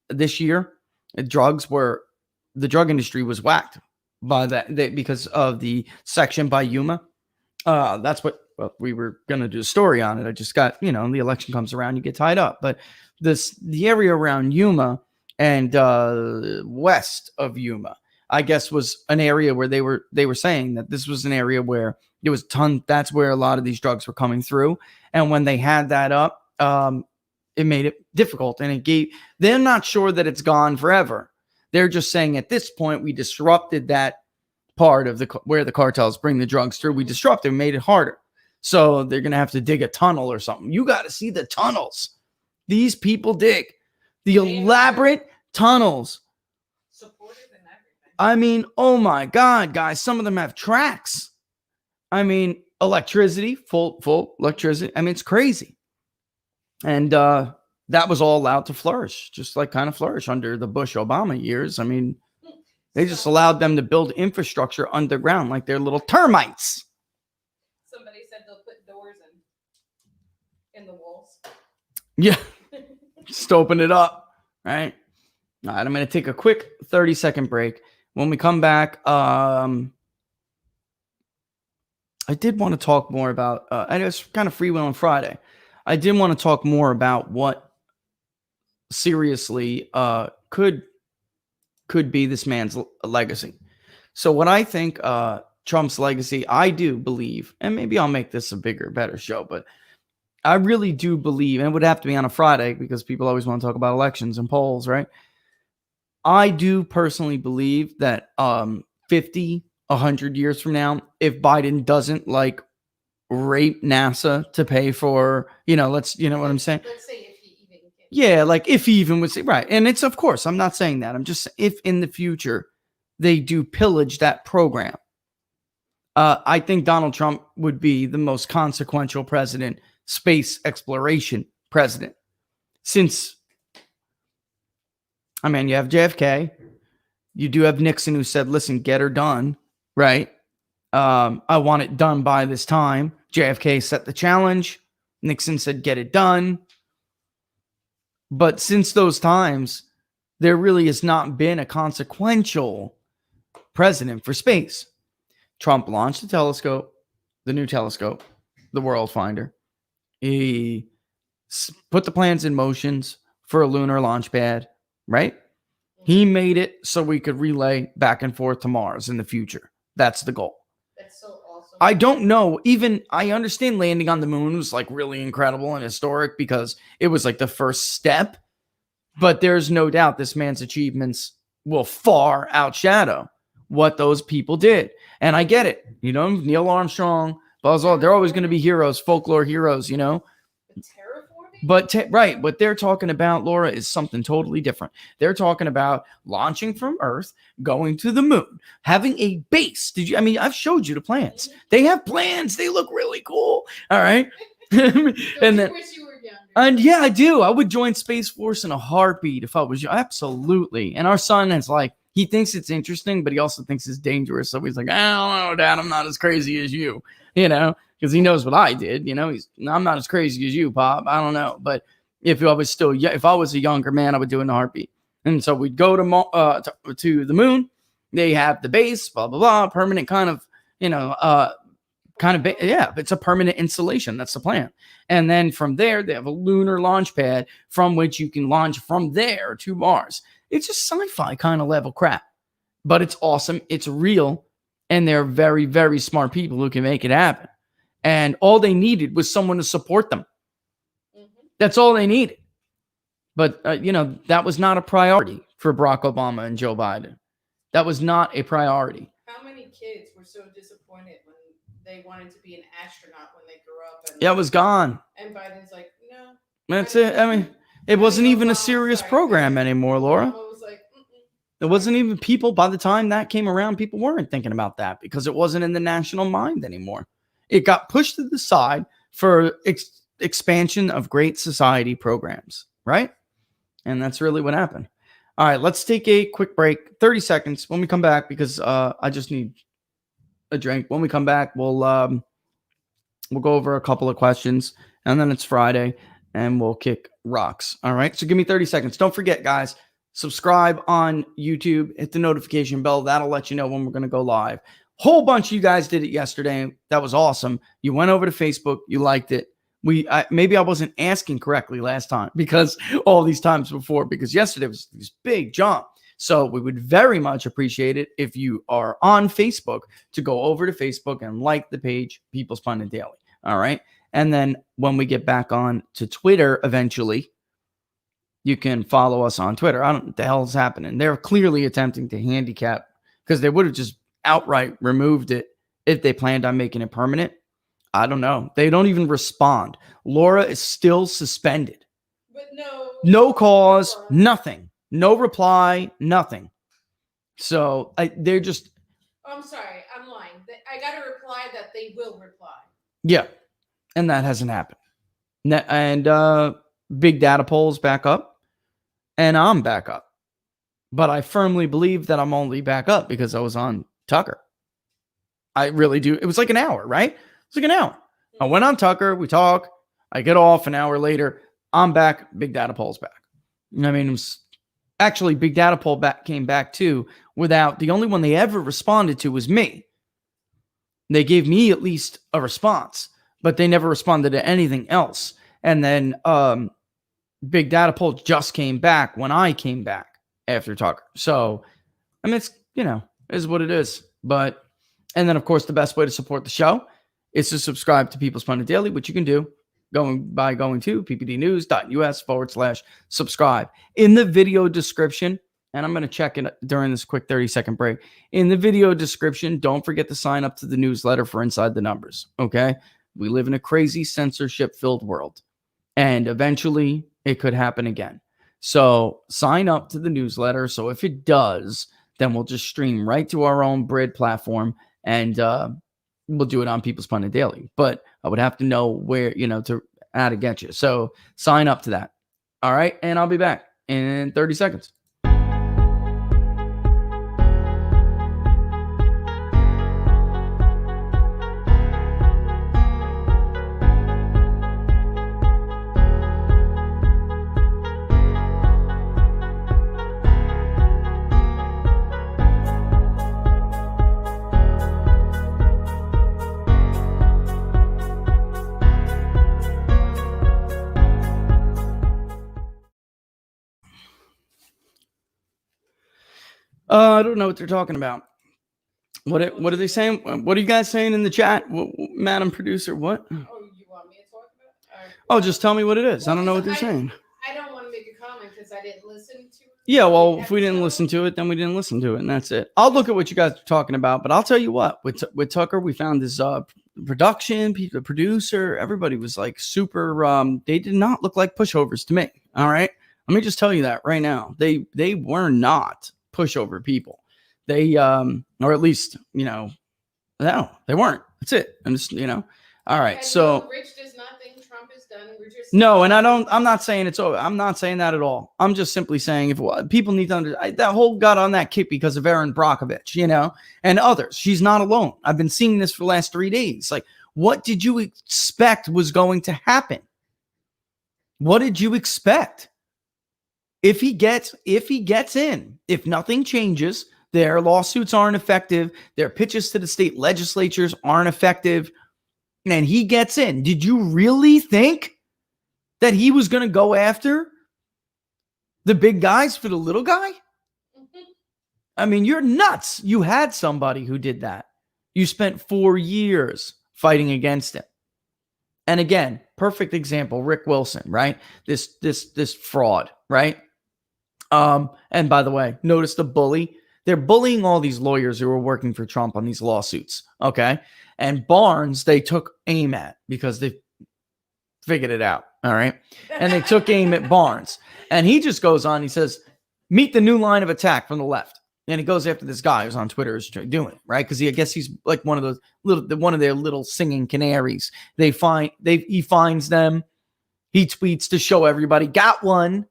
this year, the drug industry was whacked by that because of the section by Yuma. That's what we were going to do a story on it. I just got, the election comes around, you get tied up. But the area around Yuma and west of Yuma, I guess, was an area where they were saying that this was an area where there was that's where a lot of these drugs were coming through. And when they had that up, it made it difficult, and they're not sure that it's gone forever. They're just saying at this point, we disrupted that part of where the cartels bring the drugs through. We disrupted, made it harder. So they're going to have to dig a tunnel or something. You got to see the tunnels these people dig, the elaborate tunnels. Supported and everything. I mean, oh my God, guys, some of them have tracks. I mean, electricity, full electricity. I mean, it's crazy. And that was all allowed to flourish, just like kind of flourish under the Bush-Obama years. I mean, they just allowed them to build infrastructure underground like they're little termites. Somebody said they'll put doors in the walls. Yeah, just open it up, right? All right, I'm going to take a quick 30-second break. When we come back, I did want to talk more about, and it's kind of Freewheeling Friday. I did want to talk more about what seriously could be this man's legacy. So what I think Trump's legacy, I do believe, and maybe I'll make this a bigger, better show, but I really do believe, and it would have to be on a Friday because people always want to talk about elections and polls, right? I do personally believe that 50, 100 years from now, if Biden doesn't like rape NASA to pay for, you know what I'm saying? Let's say if he even can. Yeah, like if he even would say, right. And it's, of course, I'm not saying that. I'm just, if in the future they do pillage that program, I think Donald Trump would be the most consequential president, space exploration president. Since, I mean, you have JFK, you do have Nixon who said, listen, get her done, right? I want it done by this time. JFK set the challenge. Nixon said, get it done. But since those times, there really has not been a consequential president for space. Trump launched the telescope, the new telescope, the World Finder. He put the plans in motions for a lunar launch pad, right? He made it so we could relay back and forth to Mars in the future. That's the goal. That's so awesome. I don't know. Even I understand landing on the moon was like really incredible and historic because it was like the first step. But there's no doubt this man's achievements will far outshadow what those people did. And I get it. You know, Neil Armstrong, Buzz Aldrin, they're always going to be heroes, folklore heroes, you know. Terraforming? But right, what they're talking about, Laura, is something totally different. They're talking about launching from Earth, going to the moon, having a base. I've showed you the plans. They have plans. They look really cool. All right. And then, wish you were younger. And yeah, I do. I would join Space Force in a heartbeat if I was you. Absolutely. And our son is like, he thinks it's interesting, but he also thinks it's dangerous. So he's like, I don't know, Dad, I'm not as crazy as you, you know, because he knows what I did. You know, I'm not as crazy as you, Pop. I don't know. But if I was a younger man, I would do it in a heartbeat. And so we'd go to the moon. They have the base, blah, blah, blah, permanent kind of, you know, it's a permanent installation. That's the plan. And then from there, they have a lunar launch pad from which you can launch from there to Mars. It's just sci-fi kind of level crap, but it's awesome. It's real. And they're very, very smart people who can make it happen. And all they needed was someone to support them. Mm-hmm. That's all they needed. But, that was not a priority for Barack Obama and Joe Biden. That was not a priority. How many kids were so disappointed when they wanted to be an astronaut when they grew up? And it was gone. And Biden's like, no. That's it. I mean, it wasn't even a serious program anymore, Laura. Was like, it wasn't even people. By the time that came around, people weren't thinking about that because it wasn't in the national mind anymore. It got pushed to the side for expansion of great society programs, right? And that's really what happened. All right, let's take a quick break, 30 seconds. When we come back, because I just need a drink. When we come back, we'll go over a couple of questions, and then it's Friday, and we'll kick rocks. All right, so give me 30 seconds. Don't forget, guys, subscribe on YouTube. Hit the notification bell. That'll let you know when we're going to go live. Whole bunch of you guys did it yesterday. That was awesome. You went over to Facebook. You liked it. Maybe I wasn't asking correctly last time because all these times before, because yesterday was this big jump. So we would very much appreciate it if you are on Facebook to go over to Facebook and like the page People's Pundit Daily. All right. And then when we get back on to Twitter eventually, you can follow us on Twitter. I don't know what the hell is happening. They're clearly attempting to handicap because they would have just outright removed it if they planned on making it permanent. I don't know. They don't even respond. Laura is still suspended. But no cause, nothing. No reply, nothing. So they're just. I'm sorry. I'm lying. I got a reply that they will reply. Yeah. And that hasn't happened. And Big Data Poll's back up. And I'm back up. But I firmly believe that I'm only back up because I was on Tucker. I really do. It was like an hour, right? It's like an hour. I went on Tucker. We talk. I get off an hour later. I'm back. Big Data Poll's back. I mean, it was actually Big Data Poll came back too without the only one they ever responded to was me. They gave me at least a response, but they never responded to anything else. And then Big Data Poll just came back when I came back after Tucker. So, I mean, it's, is what it is. But, and then of course, the best way to support the show is to subscribe to People's Pundit Daily, which you can do going to ppdnews.us/subscribe. In the video description, and I'm going to check it during this quick 30-second break. In the video description, don't forget to sign up to the newsletter for Inside the Numbers, okay? We live in a crazy censorship-filled world, and eventually it could happen again. So sign up to the newsletter. So if it does, then we'll just stream right to our own Brid platform, and we'll do it on People's Pundit Daily. But I would have to know where, how to get you. So sign up to that. All right. And I'll be back in 30 seconds. I don't know what they're talking about. What are they saying? What are you guys saying in the chat? Madam Producer, what? Oh, you want me to talk about it? Oh, just tell me what it is. I don't know what they're saying. I don't want to make a comment because I didn't listen to it. Yeah, well, if we didn't listen to it, then we didn't listen to it, and that's it. I'll look at what you guys are talking about, but I'll tell you what. With Tucker, we found this production, the producer, everybody was like super. They did not look like pushovers to me. All right, let me just tell you that right now. They were not pushover people. They or at least no, they weren't. That's it. I'm just all right. And so Rich does not think Trump is done. We're just no, and I'm not saying it's over. I'm not saying that at all. I'm just simply saying if people need to understand that whole got on that kick because of Erin Brockovich, and others. She's not alone. I've been seeing this for the last 3 days. Like, what did you expect was going to happen? What did you expect? If he gets in, if nothing changes, their lawsuits aren't effective, their pitches to the state legislatures aren't effective, and he gets in, did you really think that he was going to go after the big guys for the little guy? I mean, you're nuts. You had somebody who did that. You spent 4 years fighting against him. And again, perfect example, Rick Wilson, right? This fraud, right? And by the way, notice the bully. They're bullying all these lawyers who are working for Trump on these lawsuits. Okay. And Barnes, they took aim at because they figured it out. All right. And they took aim at Barnes. And he just goes on. He says, meet the new line of attack from the left. And he goes after this guy who's on Twitter is doing it, right? Because I guess he's like one of their little singing canaries. He finds them. He tweets to show everybody, got one.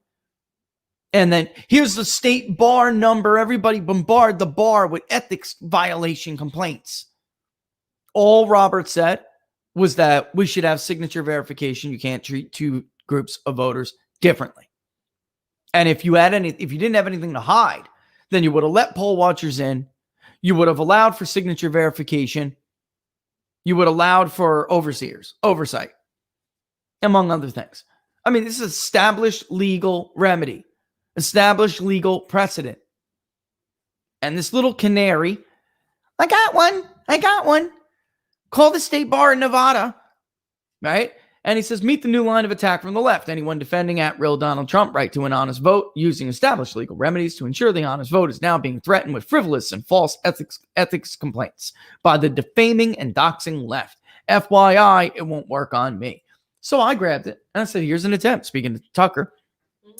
And then here's the state bar number. Everybody bombard the bar with ethics violation complaints. All Robert said was that we should have signature verification. You can't treat two groups of voters differently. And if you didn't have anything to hide, then you would have let poll watchers in. You would have allowed for signature verification. You would have allowed for oversight, among other things. I mean, this is established legal remedy. Established legal precedent. And this little canary, I got one. Call the state bar in Nevada, right? And he says, meet the new line of attack from the left. Anyone defending at-real Donald Trump right to an honest vote using established legal remedies to ensure the honest vote is now being threatened with frivolous and false ethics complaints by the defaming and doxing left. FYI, it won't work on me. So I grabbed it and I said, here's an attempt. Speaking to Tucker,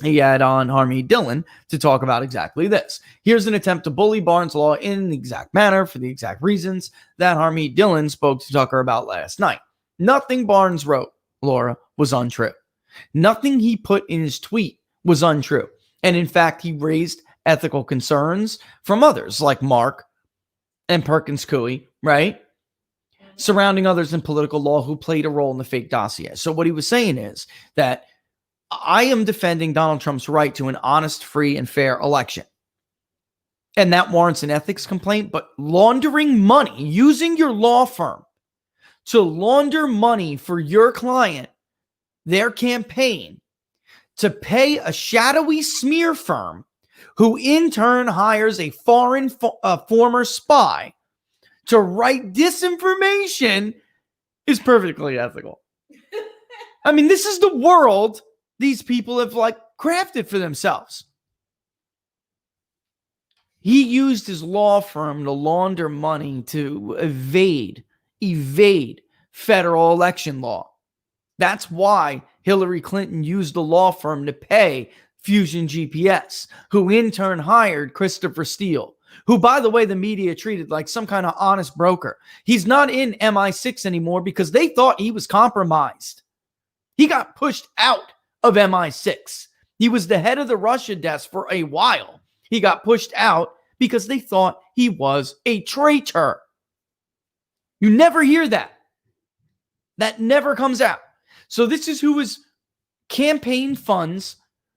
he had on Harmeet Dillon to talk about exactly this. Here's an attempt to bully Barnes' Law in the exact manner for the exact reasons that Harmeet Dillon spoke to Tucker about last night. Nothing Barnes wrote, Laura, was untrue. Nothing he put in his tweet was untrue. And in fact, he raised ethical concerns from others like Mark and Perkins Coie, right? Surrounding others in political law who played a role in the fake dossier. So what he was saying is that I am defending Donald Trump's right to an honest, free, and fair election. And that warrants an ethics complaint, but laundering money, using your law firm to launder money for your client, their campaign, to pay a shadowy smear firm who in turn hires a foreign former spy to write disinformation is perfectly ethical. I mean, this is the world these people have crafted for themselves. He used his law firm to launder money to evade federal election law. That's why Hillary Clinton used the law firm to pay Fusion GPS, who in turn hired Christopher Steele, who, by the way, the media treated like some kind of honest broker. He's not in MI6 anymore because they thought he was compromised. He got pushed out of MI6. He was the head of the Russia desk for a while. He got pushed out because they thought he was a traitor. You never hear that. That never comes out. So this is who was campaign funds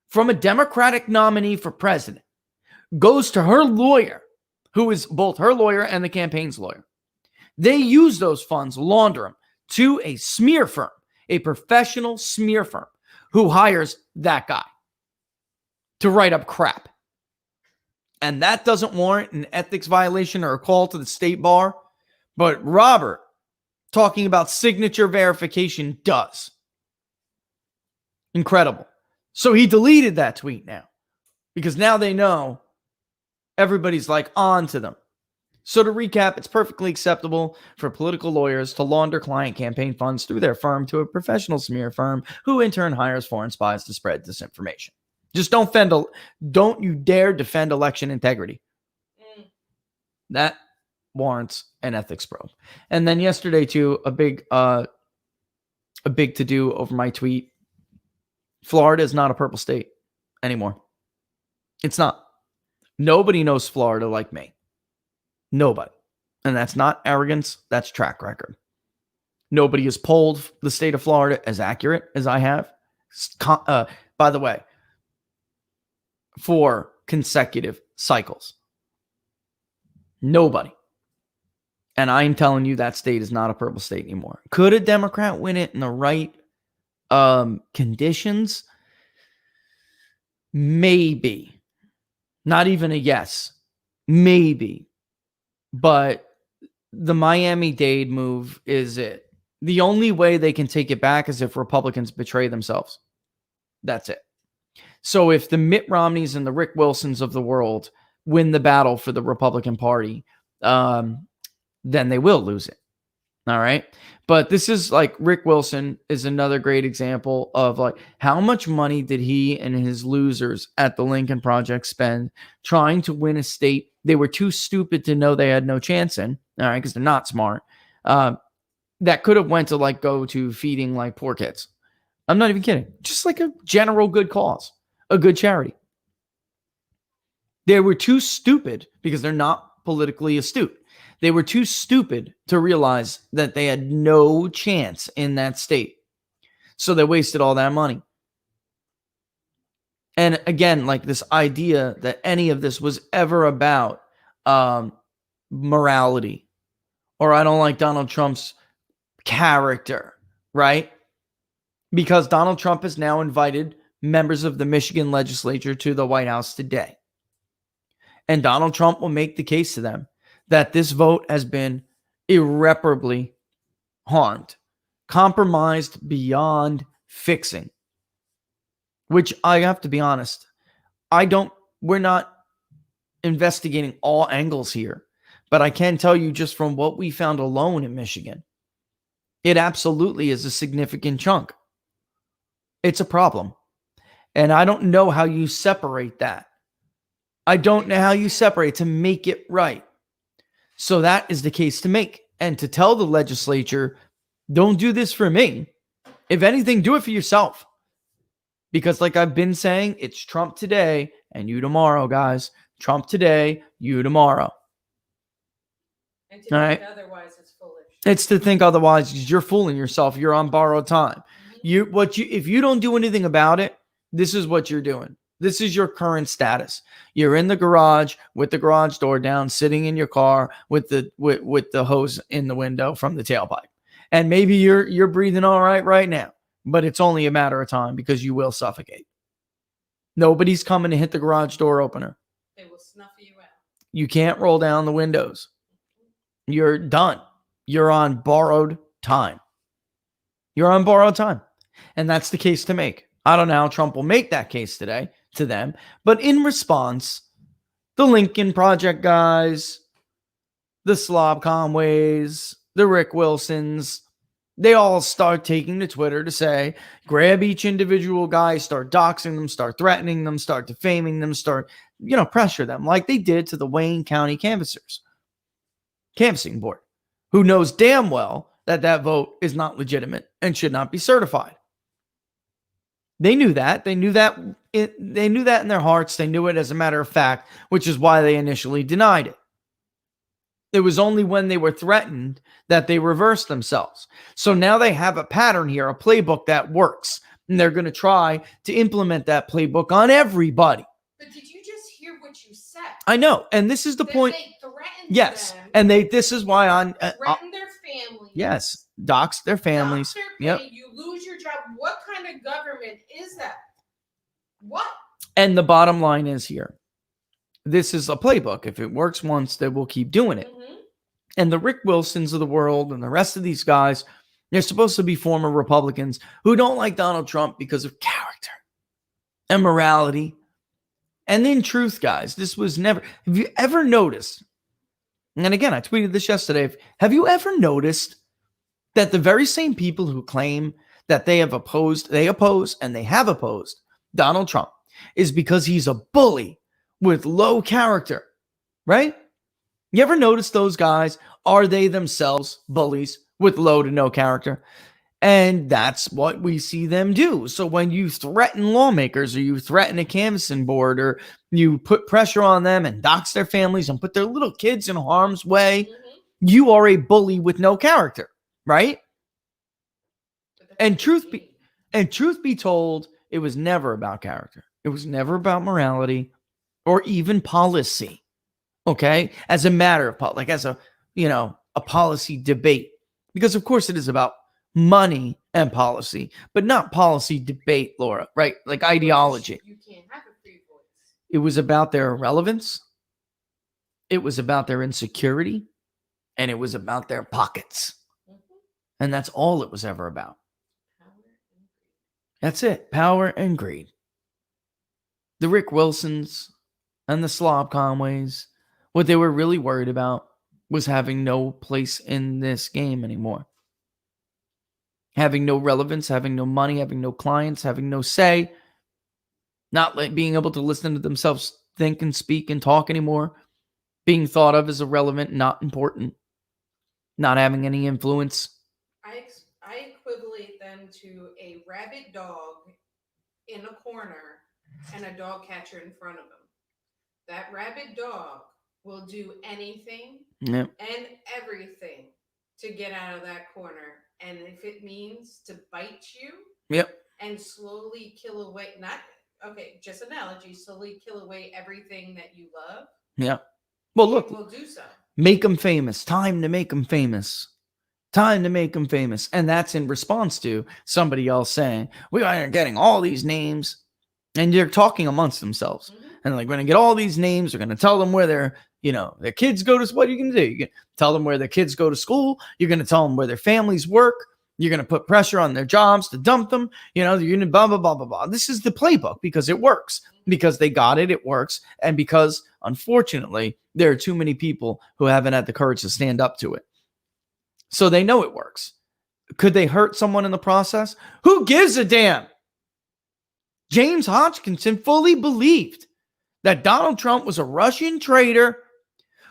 from a Democratic nominee for president goes to her lawyer, who is both her lawyer and the campaign's lawyer. They use those funds, launder them to a smear firm, a professional smear firm who hires that guy to write up crap. And that doesn't warrant an ethics violation or a call to the state bar. But Robert, talking about signature verification, does. Incredible. So he deleted that tweet now because now they know everybody's on to them. So to recap, it's perfectly acceptable for political lawyers to launder client campaign funds through their firm to a professional smear firm who in turn hires foreign spies to spread disinformation. Just don't you dare defend election integrity. That warrants an ethics probe. And then yesterday too, a big to-do over my tweet. Florida is not a purple state anymore. It's not. Nobody knows Florida like me. Nobody. And that's not arrogance. That's track record. Nobody has polled the state of Florida as accurate as I have. By the way, 4 consecutive cycles. Nobody. And I'm telling you that state is not a purple state anymore. Could a Democrat win it in the right conditions? Maybe. Not even a yes. Maybe. But the Miami-Dade move is it. The only way they can take it back is if Republicans betray themselves. That's it. So if the Mitt Romneys and the Rick Wilsons of the world win the battle for the Republican Party, then they will lose it. All right. But this is Rick Wilson is another great example of how much money did he and his losers at the Lincoln Project spend trying to win a state they were too stupid to know they had no chance in. All right. Because they're not smart. That could have went to go to feeding poor kids. I'm not even kidding. Just a general good cause, a good charity. They were too stupid because they're not politically astute. They were too stupid to realize that they had no chance in that state. So they wasted all that money. And again, this idea that any of this was ever about morality or I don't like Donald Trump's character, right? Because Donald Trump has now invited members of the Michigan legislature to the White House today. And Donald Trump will make the case to them that this vote has been irreparably harmed, compromised beyond fixing, which I have to be honest, we're not investigating all angles here, but I can tell you just from what we found alone in Michigan, it absolutely is a significant chunk. It's a problem. And I don't know how you separate that. I don't know how you separate to make it right. So that is the case to make. And to tell the legislature, don't do this for me. If anything, do it for yourself. Because like I've been saying, it's Trump today and you tomorrow, guys. Trump today, you tomorrow. And to All think right. otherwise is foolish. It's to think otherwise because you're fooling yourself. You're on borrowed time. If you don't do anything about it, this is what you're doing. This is your current status. You're in the garage with the garage door down, sitting in your car with the hose in the window from the tailpipe. And maybe you're breathing all right now, but it's only a matter of time because you will suffocate. Nobody's coming to hit the garage door opener. They will snuff you out. You can't roll down the windows. You're done. You're on borrowed time. You're on borrowed time. And that's the case to make. I don't know how Trump will make that case today to them. But in response, the Lincoln Project guys, the Slob Conways, the Rick Wilsons, they all start taking to Twitter to say, grab each individual guy, start doxing them, start threatening them, start defaming them, start, pressure them like they did to the Wayne County canvassing board, who knows damn well that vote is not legitimate and should not be certified. They knew that. They knew that in their hearts. They knew it as a matter of fact, which is why they initially denied it. It was only when they were threatened that they reversed themselves. So now they have a pattern here, a playbook that works. And they're going to try to implement that playbook on everybody. But did you just hear what you said? I know. And this is the point. They threatened yes. them. And this is why threatened their families. Yes. Dox their families. Dox their yep. pay, you lose your job. What kind of government is that? What? And the bottom line is here. This is a playbook. If it works once, they will keep doing it. Mm-hmm. And the Rick Wilsons of the world and the rest of these guys, they're supposed to be former Republicans who don't like Donald Trump because of character and morality. And in truth, guys, this was never... Have you ever noticed... And again, I tweeted this yesterday. Have you ever noticed that the very same people who claim that they oppose and they have opposed Donald Trump is because he's a bully with low character, right? You ever notice those guys? Are they themselves bullies with low to no character? And that's what we see them do. So when you threaten lawmakers or you threaten a canvassing board or you put pressure on them and dox their families and put their little kids in harm's way, you are a bully with no character, right? And truth be told, it was never about character. It was never about morality or even policy. Okay? As a matter of as a policy debate. Because of course it is about money and policy, but not policy debate, Laura, right? Like ideology. You can't have a free voice. It was about their irrelevance. It was about their insecurity. And it was about their pockets. And that's all it was ever about. That's it. Power and greed. The Rick Wilsons and the Slob Conways, what they were really worried about was having no place in this game anymore. Having no relevance, having no money, having no clients, having no say, not being able to listen to themselves think and speak and talk anymore, being thought of as irrelevant, not important, not having any influence. I equivalent them to a rabid dog in a corner and a dog catcher in front of him. That rabid dog will do anything and everything to get out of that corner. And if it means to bite you and slowly kill away, just analogy, slowly kill away everything that you love. Yeah. Well, look, we'll do so. Make them famous. Time to make them famous. Time to make them famous. And that's in response to somebody else saying, we are getting all these names. And they're talking amongst themselves. And they're going to get all these names. They're going to tell them where their kids go to. What are you going to do? You're going to tell them where their kids go to school. You're going to tell them where their families work. You're going to put pressure on their jobs to dump them. You're going to blah, blah, blah, blah, blah. This is the playbook because it works, because they got it. It works. And because, unfortunately, there are too many people who haven't had the courage to stand up to it. So they know it works. Could they hurt someone in the process? Who gives a damn? James Hodgkinson fully believed that Donald Trump was a Russian traitor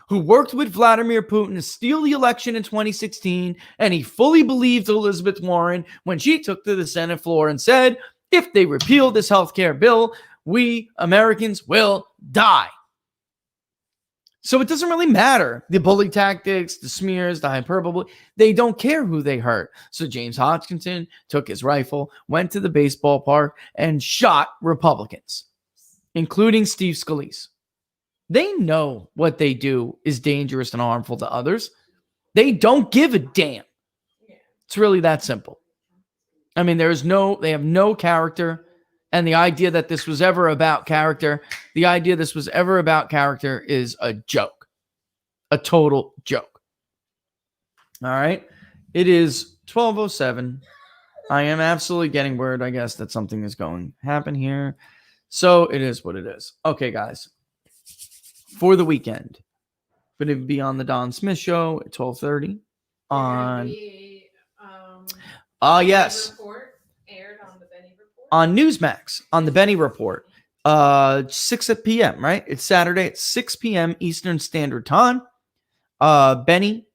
who worked with Vladimir Putin to steal the election in 2016, and he fully believed Elizabeth Warren when she took to the Senate floor and said, if they repeal this health care bill, we Americans will die. So it doesn't really matter. The bully tactics, the smears, the hyperbole, they don't care who they hurt. So James Hodgkinson took his rifle, went to the baseball park, and shot Republicans, including Steve Scalise. They know what they do is dangerous and harmful to others. They don't give a damn. It's really that simple. I mean, they have no character. And the idea that this was ever about character, is a joke, a total joke. All right. It is 12:07. I am absolutely getting word, I guess, that something is going to happen here. So it is what it is. Okay, guys. For the weekend, going to be on the Don Smith Show at 12:30 on. Yes. Report aired on the Benny Report. On Newsmax, on the Benny Report, 6 p.m., right? It's Saturday at 6 p.m. Eastern Standard Time. Benny,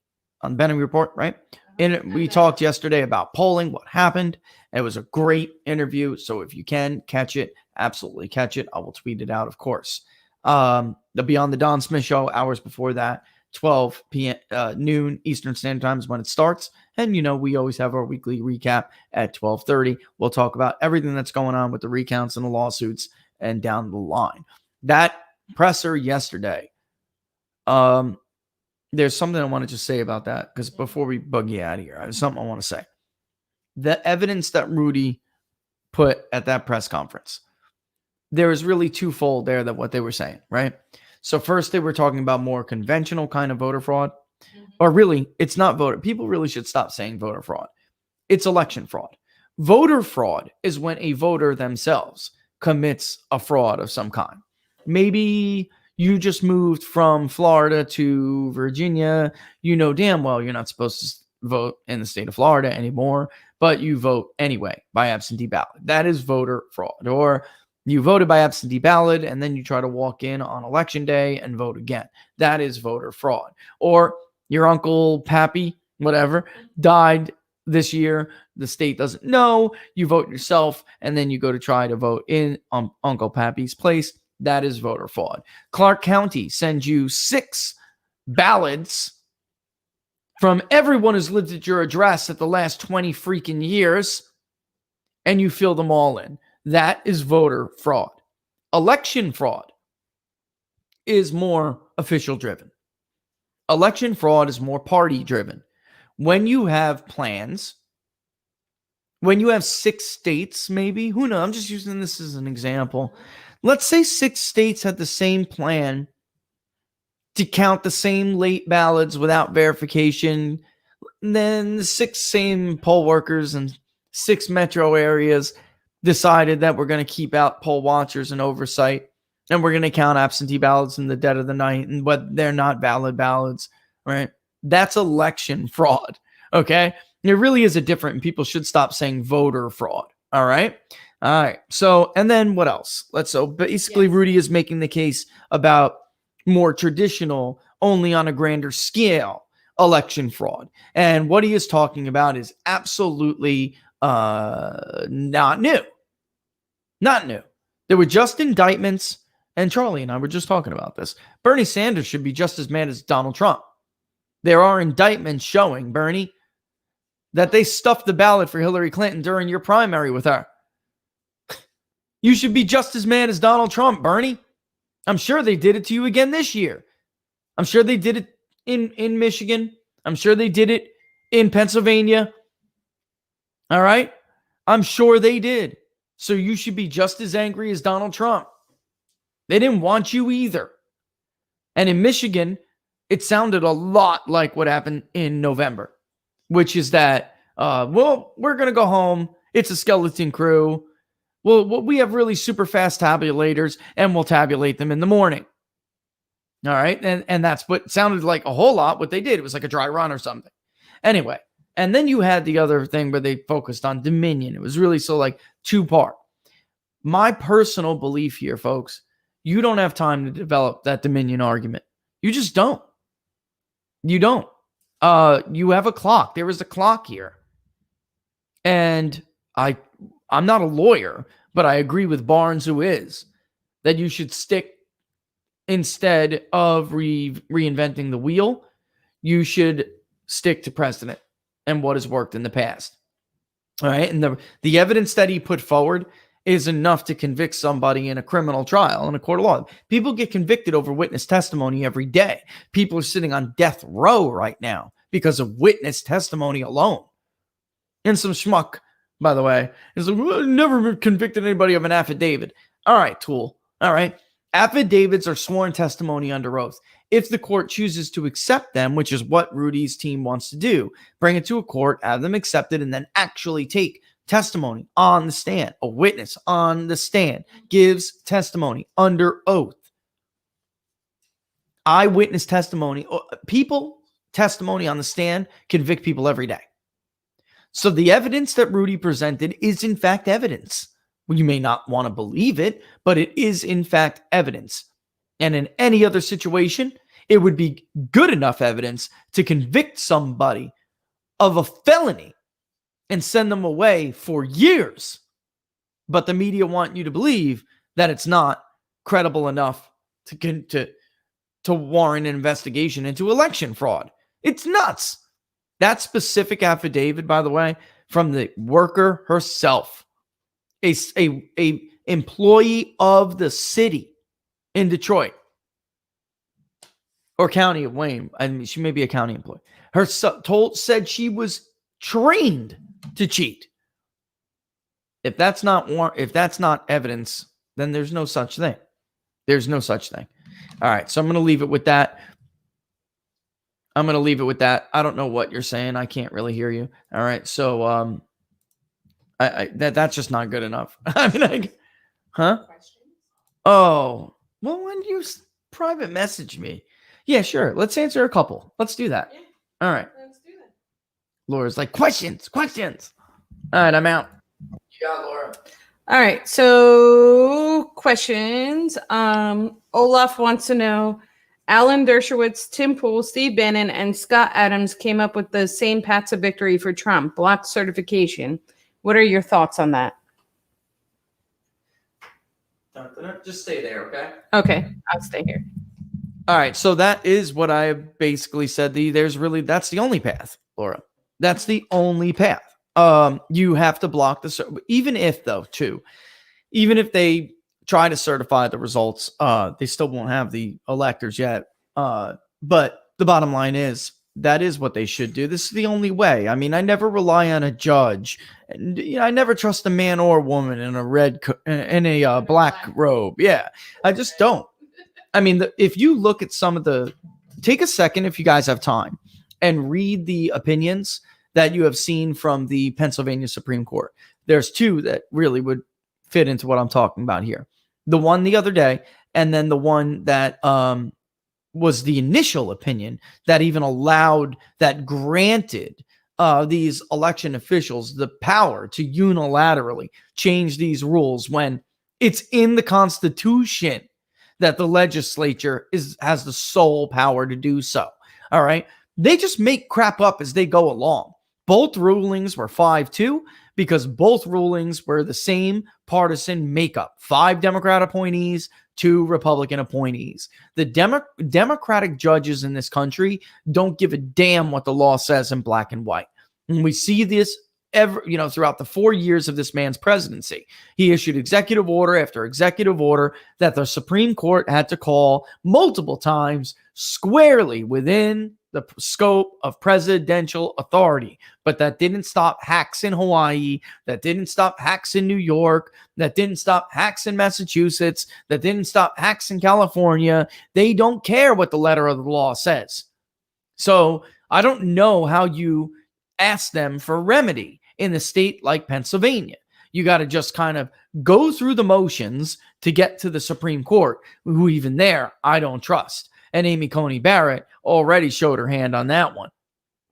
on the Benny Report, right? And we talked yesterday about polling, what happened. It was a great interview. So if you can catch it, absolutely catch it. I will tweet it out, of course. They'll be on the Don Smith Show hours before that. 12 p.m. Noon Eastern Standard Time is when it starts. And, we always have our weekly recap at 12:30. We'll talk about everything that's going on with the recounts and the lawsuits and down the line. That presser yesterday, there's something I want to just say about that, because before we bug you out of here, there's something I want to say. The evidence that Rudy put at that press conference, there is really twofold there that what they were saying, right? So first, they were talking about more conventional kind of voter fraud. Or really, it's not voter. People really should stop saying voter fraud. It's election fraud. Voter fraud is when a voter themselves commits a fraud of some kind. Maybe you just moved from Florida to Virginia. You know damn well you're not supposed to vote in the state of Florida anymore, but you vote anyway by absentee ballot. That is voter fraud. Or you voted by absentee ballot and then you try to walk in on election day and vote again. That is voter fraud. Or your uncle, Pappy, whatever, died this year. The state doesn't know. You vote yourself, and then you go to try to vote in Uncle Pappy's place. That is voter fraud. Clark County sends you 6 ballots from everyone who's lived at your address at the last 20 freaking years, and you fill them all in. That is voter fraud. Election fraud is more official driven. Election fraud is more party driven. When you have plans, when you have 6 states, maybe, who knows? I'm just using this as an example. Let's say 6 states had the same plan to count the same late ballots without verification. And then the 6 same poll workers in 6 metro areas decided that we're going to keep out poll watchers and oversight. And we're going to count absentee ballots in the dead of the night and what they're not valid ballots, right? That's election fraud, okay? There really is a difference, and people should stop saying voter fraud, all right? All right, so, and then what else? So basically, yes. Rudy is making the case about more traditional, only on a grander scale, election fraud. And what he is talking about is absolutely not new. Not new. There were just indictments. And Charlie and I were just talking about this. Bernie Sanders should be just as mad as Donald Trump. There are indictments showing, Bernie, that they stuffed the ballot for Hillary Clinton during your primary with her. You should be just as mad as Donald Trump, Bernie. I'm sure they did it to you again this year. I'm sure they did it in Michigan. I'm sure they did it in Pennsylvania. All right? I'm sure they did. So you should be just as angry as Donald Trump. They didn't want you either. And in Michigan, it sounded a lot like what happened in November, which is that, well, we're going to go home. It's a skeleton crew. Well, we have really super fast tabulators, and we'll tabulate them in the morning. All right. And that's what sounded like a whole lot what they did. It was like a dry run or something. Anyway, and then you had the other thing where they focused on Dominion. It was really so like two-part. My personal belief here, folks, you don't have time to develop that Dominion argument. You just don't. You don't. You have a clock. There is a clock here. And I'm not a lawyer, but I agree with Barnes, who is, that you should stick, instead of reinventing the wheel, you should stick to precedent and what has worked in the past. All right. And the evidence that he put forward is enough to convict somebody in a criminal trial in a court of law. People get convicted over witness testimony every day. People are sitting on death row right now because of witness testimony alone. And some schmuck, by the way, is like, well, never convicted anybody of an affidavit. All right, tool. All right. Affidavits are sworn testimony under oath. If the court chooses to accept them, which is what Rudy's team wants to do, bring it to a court, have them accepted, and then actually take testimony on the stand. A witness on the stand gives testimony under oath. Eyewitness testimony, people testimony on the stand convict people every day. So the evidence that Rudy presented is in fact evidence. Well, you may not want to believe it, but it is in fact evidence. And in any other situation, it would be good enough evidence to convict somebody of a felony and send them away for years. But the media want you to believe that it's not credible enough to warrant an investigation into election fraud. It's nuts. That specific affidavit, by the way, from the worker herself, a employee of the city in Detroit or county of Wayne. I mean, she may be a county employee. Said she was trained to cheat. If that's not evidence, then there's no such thing. There's no such thing. All right, so I'm going to leave it with that. I don't know what you're saying. I can't really hear you. All right, so that's just not good enough. I mean, huh? Oh, well, when you private message me, yeah, sure. Let's answer a couple. Let's do that. Yeah, all right. let's do that. Laura's like, questions. All right, I'm out. You got Laura. All right, so questions. Olaf wants to know, Alan Dershowitz, Tim Pool, Steve Bannon, and Scott Adams came up with the same paths of victory for Trump, blocked certification. What are your thoughts on that? Just stay there, okay? Okay, I'll stay here. All right, so that is what I basically said. That's the only path, Laura. That's the only path. You have to block even if they try to certify the results, they still won't have the electors yet. But the bottom line is that is what they should do. This is the only way. I mean, I never rely on a judge, and I never trust a man or woman in a black robe. Yeah, I just don't. I mean, if you look at take a second if you guys have time and read the opinions that you have seen from the Pennsylvania Supreme Court. There's two that really would fit into what I'm talking about here. The one the other day, and then the one that was the initial opinion that even granted these election officials the power to unilaterally change these rules when it's in the Constitution that the legislature has the sole power to do so. All right. They just make crap up as they go along. Both rulings were 5-2 because both rulings were the same partisan makeup. 5 Democrat appointees, 2 Republican appointees. The Democratic judges in this country don't give a damn what the law says in black and white. And we see this throughout the 4 years of this man's presidency. He issued executive order after executive order that the Supreme Court had to call multiple times squarely within the scope of presidential authority. But that didn't stop hacks in Hawaii. That didn't stop hacks in New York. That didn't stop hacks in Massachusetts. That didn't stop hacks in California. They don't care what the letter of the law says. So I don't know how you ask them for remedy in a state like Pennsylvania. You got to just kind of go through the motions to get to the Supreme Court, who even there I don't trust. And Amy Coney Barrett already showed her hand on that one.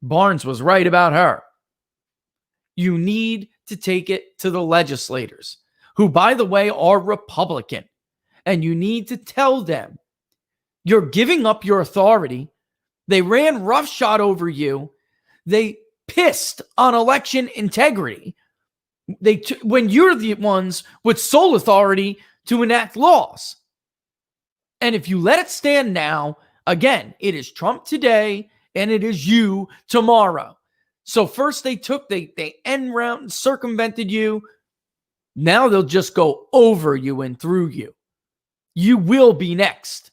Barnes was right about her. You need to take it to the legislators, who, by the way, are Republican. And you need to tell them you're giving up your authority. They ran roughshod over you. They pissed on election integrity. When you're the ones with sole authority to enact laws. And if you let it stand now, again, it is Trump today and it is you tomorrow. So first they end round, circumvented you. Now they'll just go over you and through you. You will be next.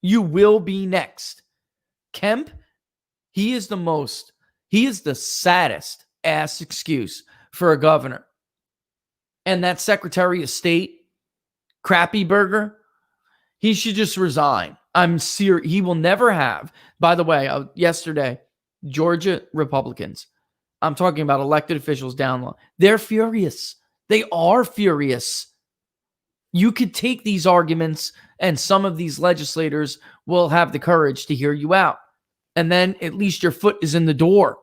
You will be next. Kemp, he is the saddest ass excuse for a governor. And that Secretary of State, Crappy Burger, he should just resign. I'm serious. He will never have. By the way, yesterday, Georgia Republicans, I'm talking about elected officials down low, they're furious. They are furious. You could take these arguments and some of these legislators will have the courage to hear you out. And then at least your foot is in the door.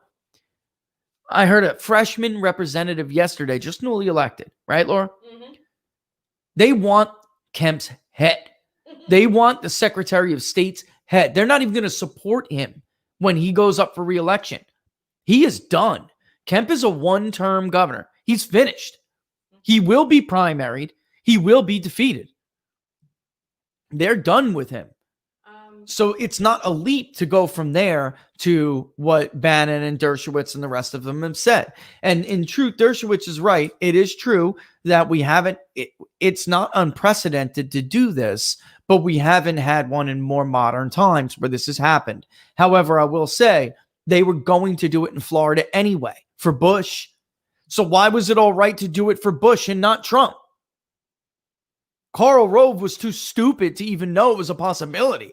I heard a freshman representative yesterday, just newly elected, right, Laura? Mm-hmm. They want Kemp's head. They want the Secretary of State's head. They're not even going to support him when he goes up for re-election. He is done. Kemp is a one-term governor. He's finished. He will be primaried. He will be defeated. They're done with him. So it's not a leap to go from there to what Bannon and Dershowitz and the rest of them have said. And in truth, Dershowitz is right. It is true that we haven't, it's not unprecedented to do this, but we haven't had one in more modern times where this has happened. However, I will say they were going to do it in Florida anyway for Bush. So why was it all right to do it for Bush and not Trump? Karl Rove was too stupid to even know it was a possibility.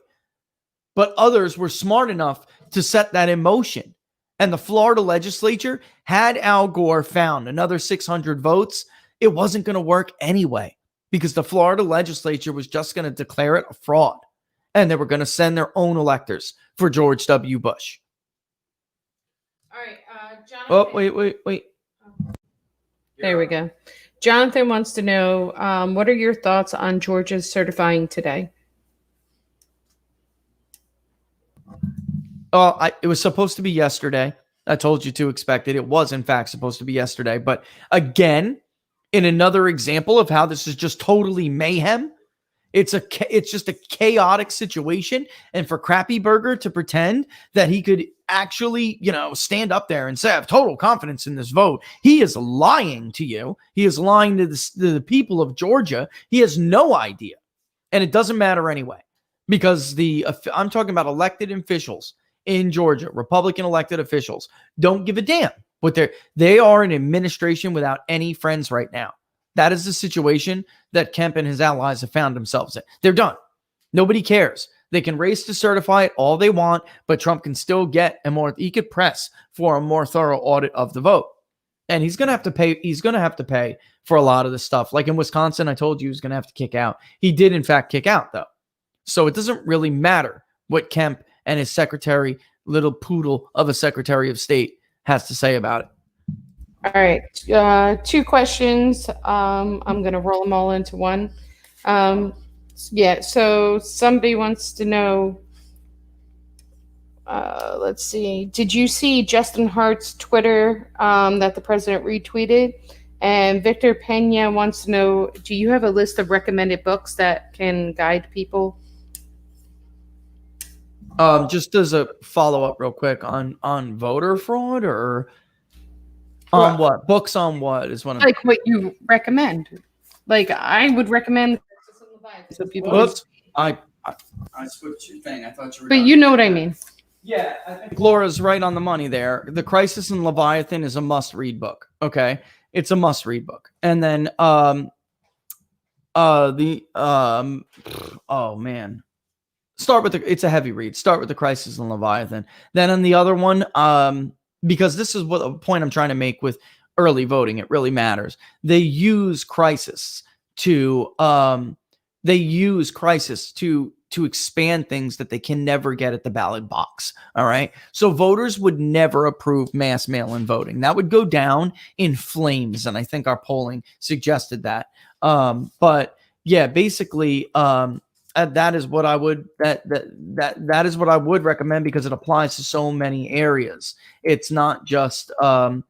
But others were smart enough to set that in motion. And the Florida legislature, had Al Gore found another 600 votes, it wasn't going to work anyway because the Florida legislature was just going to declare it a fraud. And they were going to send their own electors for George W. Bush. All right, Jonathan. Oh, wait. There we go. Jonathan wants to know, what are your thoughts on Georgia's certifying today? It was supposed to be yesterday. I told you to expect it. It was, in fact, supposed to be yesterday. But again, in another example of how this is just totally mayhem, it's just a chaotic situation. And for Crappy Burger to pretend that he could actually, stand up there and say, I have total confidence in this vote. He is lying to you. He is lying to the people of Georgia. He has no idea. And it doesn't matter anyway, because I'm talking about elected officials in Georgia, Republican elected officials, don't give a damn what they are an administration without any friends right now. That is the situation that Kemp and his allies have found themselves in. They're done. Nobody cares. They can race to certify it all they want, but Trump can still get he could press for a more thorough audit of the vote. And he's going to have to pay. He's going to have to pay for a lot of the stuff. Like in Wisconsin, I told you he was going to have to kick out. He did, in fact, kick out, though. So it doesn't really matter what Kemp and his little poodle of a Secretary of State has to say about it. All right. 2 questions. I'm going to roll them all into one. So somebody wants to know, let's see. Did you see Justin Hart's Twitter that the president retweeted? And Victor Pena wants to know, do you have a list of recommended books that can guide people? Just as a follow-up real quick on voter fraud or on what? Books on what is one of like what you recommend. Like I would recommend so people Oops. I switched your thing. I thought you were But you know what I mean. Yeah, I think Laura's right on the money there. The Crisis in Leviathan is a must-read book. Okay, it's a must-read book. And then the oh man, start with the. It's a heavy read. Start with the Crisis in Leviathan. Then on the other one, because this is what a point I'm trying to make with early voting. It really matters. They use Crisis to to expand things that they can never get at the ballot box. All right. So voters would never approve mass mail-in voting. That would go down in flames. And I think our polling suggested that. But yeah, basically, that is what I would that is what I would recommend because it applies to so many areas. It's not just what's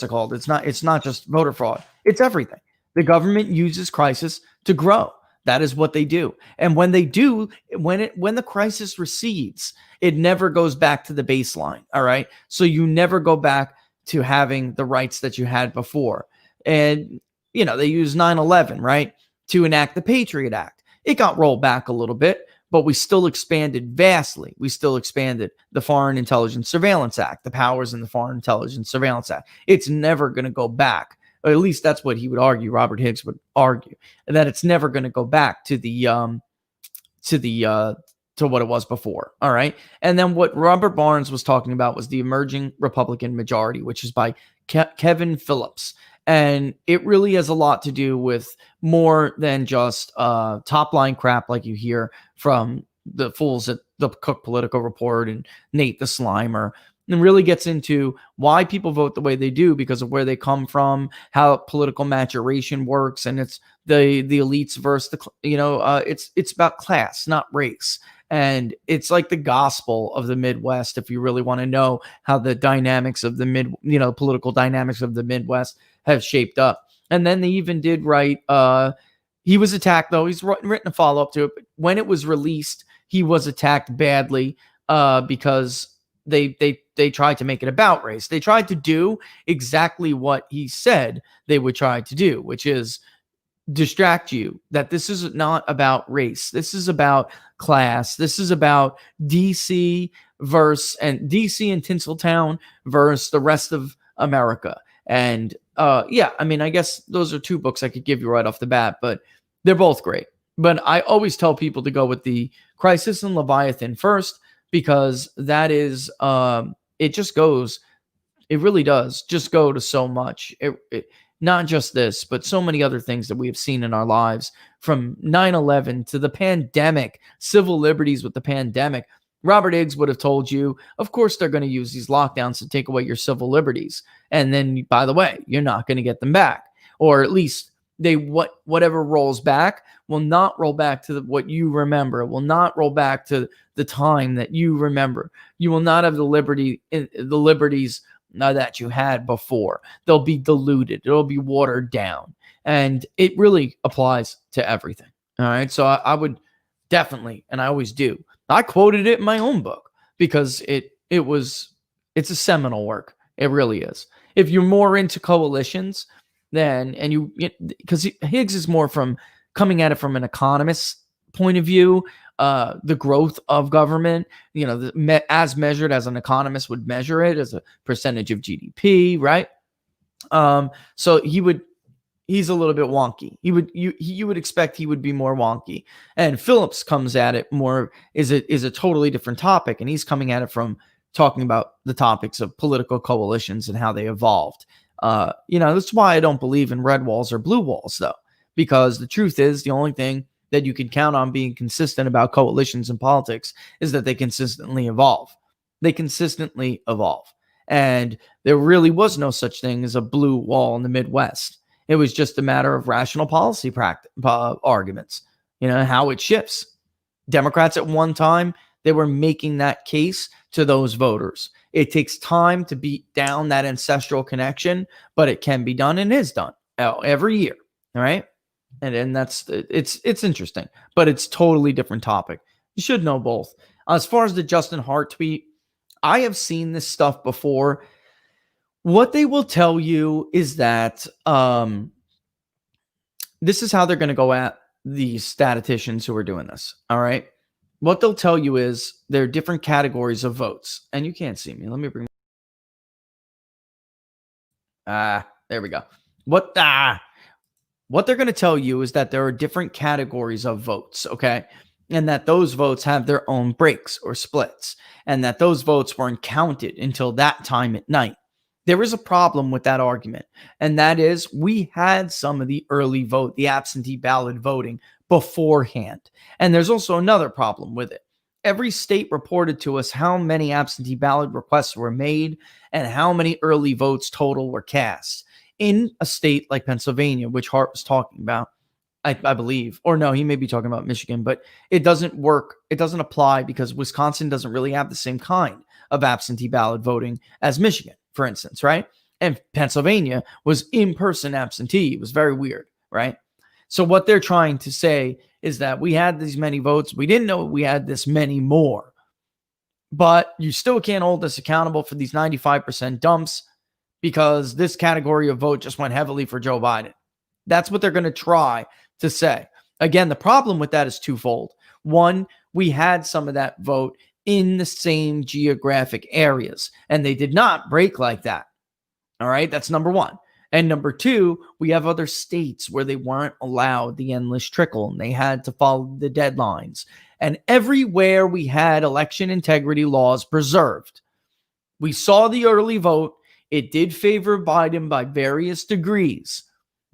it called? It's not just voter fraud. It's everything. The government uses crisis to grow. That is what they do. And when they do, when the crisis recedes, it never goes back to the baseline. All right. So you never go back to having the rights that you had before. And they use 9/11, right, to enact the Patriot Act. It got rolled back a little bit, but we still expanded vastly. We still expanded the Foreign Intelligence Surveillance Act, the powers in the Foreign Intelligence Surveillance Act. It's never going to go back. Or at least that's what he would argue. Robert Higgs would argue that it's never going to go back to to what it was before. All right. And then what Robert Barnes was talking about was the emerging Republican majority, which is by Kevin Phillips. And it really has a lot to do with more than just top line crap like you hear from the fools at the Cook Political Report and Nate the Slimer, and really gets into why people vote the way they do because of where they come from, how political maturation works, and it's the elites versus it's about class, not race. And it's like the gospel of the Midwest if you really want to know how the dynamics of the political dynamics of the Midwest have shaped up. And then they even did write, he was attacked, though. He's written a follow-up to it. But when it was released, he was attacked badly because they tried to make it about race. They tried to do exactly what he said they would try to do, which is distract you that this is not about race. This is about class. This is about DC and Tinseltown versus the rest of America. And I guess those are two books I could give you right off the bat, but they're both great. But I always tell people to go with the Crisis in Leviathan first because that is it really does just go to so much. Not just this, but so many other things that we have seen in our lives, from 9/11 to the pandemic, civil liberties with the pandemic. Robert Higgs would have told you, of course, they're going to use these lockdowns to take away your civil liberties. And then, by the way, you're not going to get them back. Or at least whatever rolls back will not roll back to what you remember. It will not roll back to the time that you remember. You will not have the liberties that you had before. They'll be diluted. It'll be watered down. And it really applies to everything. All right. So I would definitely, and I always do, I quoted it in my own book because it's a seminal work. It really is. If you're more into coalitions, because Higgs is more from coming at it from an economist's point of view, the growth of government, as measured as an economist would measure it as a percentage of GDP, right? So he's a little bit wonky. You would expect he would be more wonky. And Phillips comes at it more is a totally different topic, and he's coming at it from talking about the topics of political coalitions and how they evolved. That's why I don't believe in red walls or blue walls, though, because the truth is the only thing that you can count on being consistent about coalitions in politics is that they consistently evolve. They consistently evolve. And there really was no such thing as a blue wall in the Midwest. It was just a matter of rational policy arguments, how it shifts. Democrats at one time, they were making that case to those voters. It takes time to beat down that ancestral connection, but it can be done and is done every year. All right. And it's interesting, but it's totally different topic. You should know both. As far as the Justin Hart tweet, I have seen this stuff before. What they will tell you is that this is how they're going to go at these statisticians who are doing this. All right. What they'll tell you is there are different categories of votes. And you can't see me. Let me bring. There we go. What they're going to tell you is that there are different categories of votes, okay? And that those votes have their own breaks or splits, and that those votes weren't counted until that time at night. There is a problem with that argument, and that is we had some of the early vote, the absentee ballot voting beforehand. And there's also another problem with it. Every state reported to us how many absentee ballot requests were made and how many early votes total were cast. In a state like Pennsylvania, which Hart was talking about, I believe, or no, he may be talking about Michigan, but it doesn't work. It doesn't apply because Wisconsin doesn't really have the same kind of absentee ballot voting as Michigan, for instance, right? And Pennsylvania was in-person absentee. It was very weird, right? So what they're trying to say is that we had these many votes. We didn't know we had this many more. But you still can't hold us accountable for these 95% dumps because this category of vote just went heavily for Joe Biden. That's what they're going to try to say. Again, the problem with that is twofold. One, we had some of that vote in the same geographic areas, and they did not break like that. All right, that's number one. And number two, we have other states where they weren't allowed the endless trickle, and they had to follow the deadlines. And everywhere we had election integrity laws preserved, we saw the early vote. It did favor Biden by various degrees,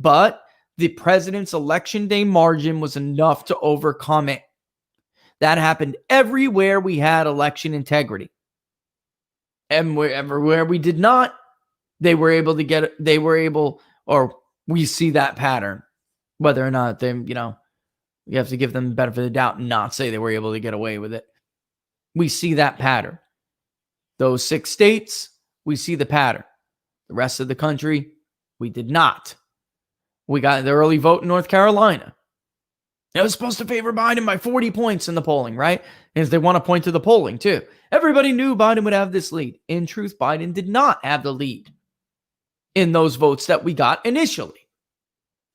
but the president's election day margin was enough to overcome it. That happened everywhere we had election integrity. And everywhere we did not, or we see that pattern. Whether or not they, you have to give them the benefit of the doubt and not say they were able to get away with it. We see that pattern. Those 6 states, we see the pattern. The rest of the country, we did not. We got the early vote in North Carolina. It was supposed to favor Biden by 40 points in the polling, right? Because they want to point to the polling too. Everybody knew Biden would have this lead. In truth, Biden did not have the lead in those votes that we got initially.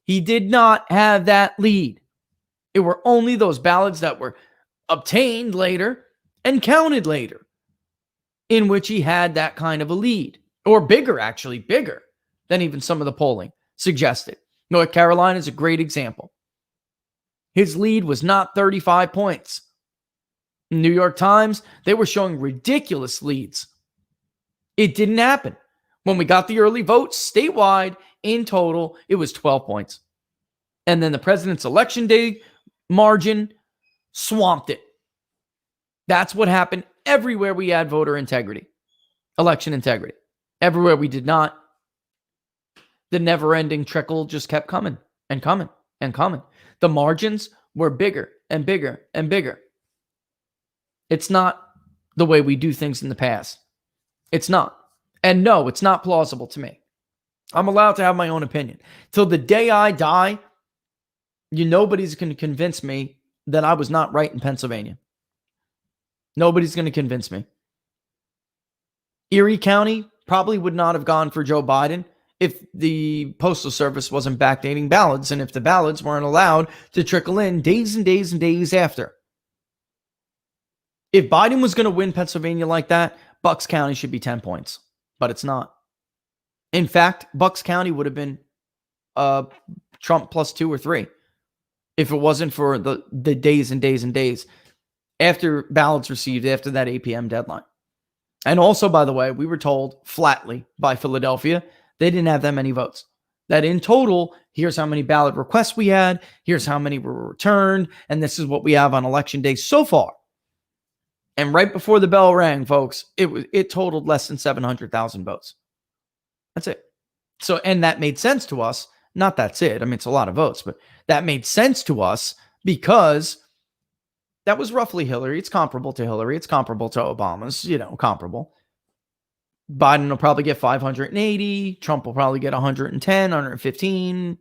He did not have that lead. It were only those ballots that were obtained later and counted later in which he had that kind of a lead. Or bigger, actually, bigger than even some of the polling suggested. North Carolina is a great example. His lead was not 35 points. New York Times, they were showing ridiculous leads. It didn't happen. When we got the early votes statewide, in total, it was 12 points. And then the president's election day margin swamped it. That's what happened everywhere we had voter integrity, election integrity. Everywhere we did not, the never-ending trickle just kept coming and coming and coming. The margins were bigger and bigger and bigger. It's not the way we do things in the past. It's not. And no, it's not plausible to me. I'm allowed to have my own opinion. Till the day I die, nobody's going to convince me that I was not right in Pennsylvania. Nobody's going to convince me. Erie County probably would not have gone for Joe Biden if the Postal Service wasn't backdating ballots and if the ballots weren't allowed to trickle in days and days and days after. If Biden was going to win Pennsylvania like that, Bucks County should be 10 points, but it's not. In fact, Bucks County would have been Trump plus 2 or 3 if it wasn't for the days and days and days after ballots received after that 8 p.m. deadline. And also, by the way, we were told flatly by Philadelphia they didn't have that many votes. That in total, here's how many ballot requests we had, here's how many were returned, and this is what we have on election day so far. And right before the bell rang, folks, it totaled less than 700,000 votes. That's it. So, and that made sense to us. Not that's it. I mean, it's a lot of votes, but that made sense to us because that was roughly Hillary. It's comparable to Hillary. It's comparable to Obama's, comparable. Biden will probably get 580. Trump will probably get 110, 115.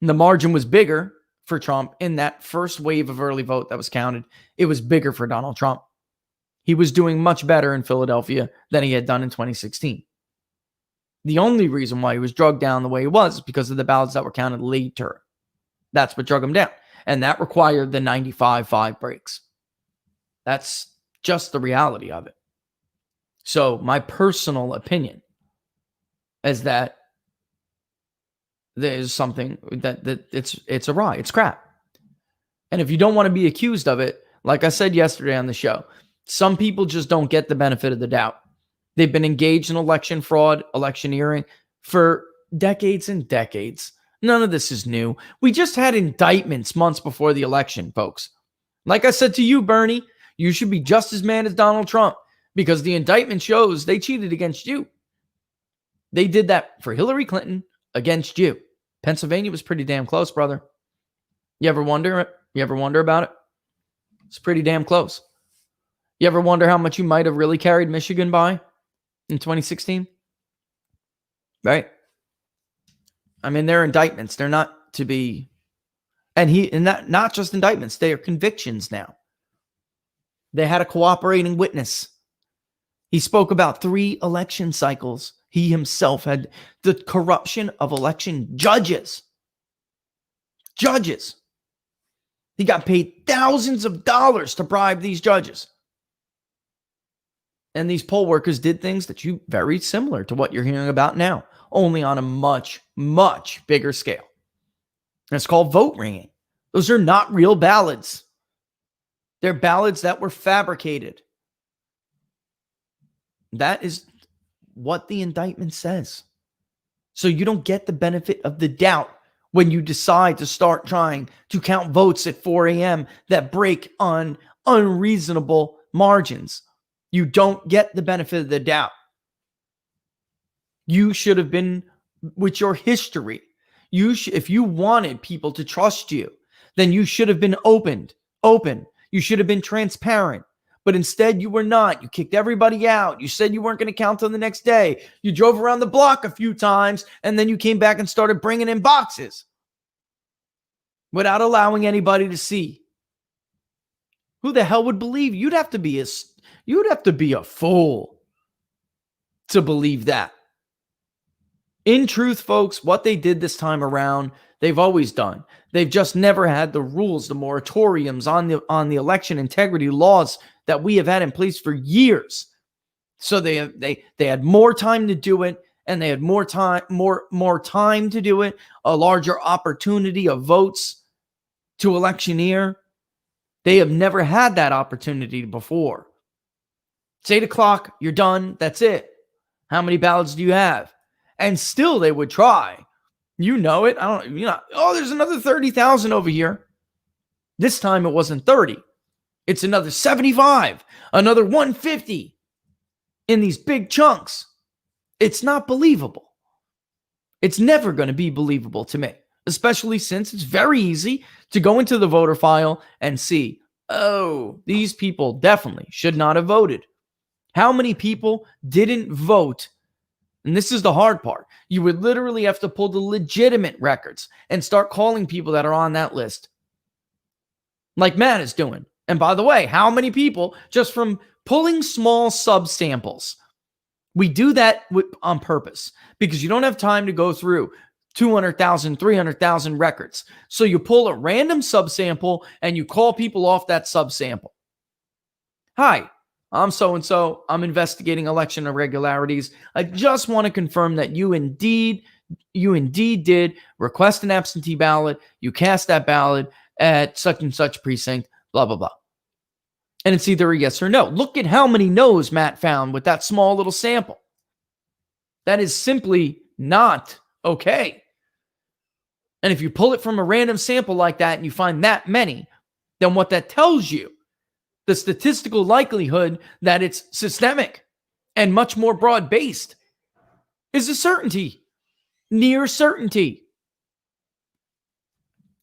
And the margin was bigger for Trump in that first wave of early vote that was counted. It was bigger for Donald Trump. He was doing much better in Philadelphia than he had done in 2016. The only reason why he was drugged down the way he was because of the ballots that were counted later. That's what drug them down. And that required the 95.5 brakes. That's just the reality of it. So my personal opinion is that there's something that it's awry. It's crap. And if you don't want to be accused of it, like I said yesterday on the show, some people just don't get the benefit of the doubt. They've been engaged in election fraud, electioneering for decades and decades. None of this is new. We just had indictments months before the election, folks. Like I said to you, Bernie, you should be just as mad as Donald Trump because the indictment shows they cheated against you. They did that for Hillary Clinton against you. Pennsylvania was pretty damn close, brother. You ever wonder about it? It's pretty damn close. You ever wonder how much you might have really carried Michigan by in 2016? Right? I mean, they're indictments. They're not to be, and not just indictments. They are convictions now. They had a cooperating witness. He spoke about 3 election cycles. He himself had the corruption of election judges. Judges. He got paid thousands of dollars to bribe these judges. And these poll workers did things that you very similar to what you're hearing about now, only on a much, much bigger scale. And it's called vote ringing. Those are not real ballots. They're ballots that were fabricated. That is what the indictment says. So you don't get the benefit of the doubt when you decide to start trying to count votes at 4 a.m. that break on unreasonable margins. You don't get the benefit of the doubt. You should have been with your history. If you wanted people to trust you, then you should have been open. You should have been transparent. But instead, you were not. You kicked everybody out. You said you weren't going to count till the next day. You drove around the block a few times, and then you came back and started bringing in boxes without allowing anybody to see. Who the hell would believe? You'd have to be a fool to believe that. In truth, folks, what they did this time around, they've always done. They've just never had the rules, the moratoriums on the election integrity laws that we have had in place for years. So they had more time to do it, and they had more time to do it, a larger opportunity of votes to electioneer. They have never had that opportunity before. It's 8 o'clock, you're done, that's it. How many ballots do you have? And still they would try. You know it. There's another 30,000 over here. This time it wasn't 30. It's another 75, another 150 in these big chunks. It's not believable. It's never going to be believable to me, especially since it's very easy to go into the voter file and see, oh, these people definitely should not have voted. How many people didn't vote? And this is the hard part. You would literally have to pull the legitimate records and start calling people that are on that list. Like Matt is doing. And by the way, how many people just from pulling small subsamples? We do that on purpose because you don't have time to go through 200,000, 300,000 records. So you pull a random subsample and you call people off that subsample. Hi, I'm so-and-so. I'm investigating election irregularities. I just want to confirm that you indeed did request an absentee ballot. You cast that ballot at such and such precinct, blah, blah, blah. And it's either a yes or no. Look at how many no's Matt found with that small little sample. That is simply not okay. And if you pull it from a random sample like that and you find that many, then what that tells you, the statistical likelihood that it's systemic and much more broad-based is a certainty, near certainty.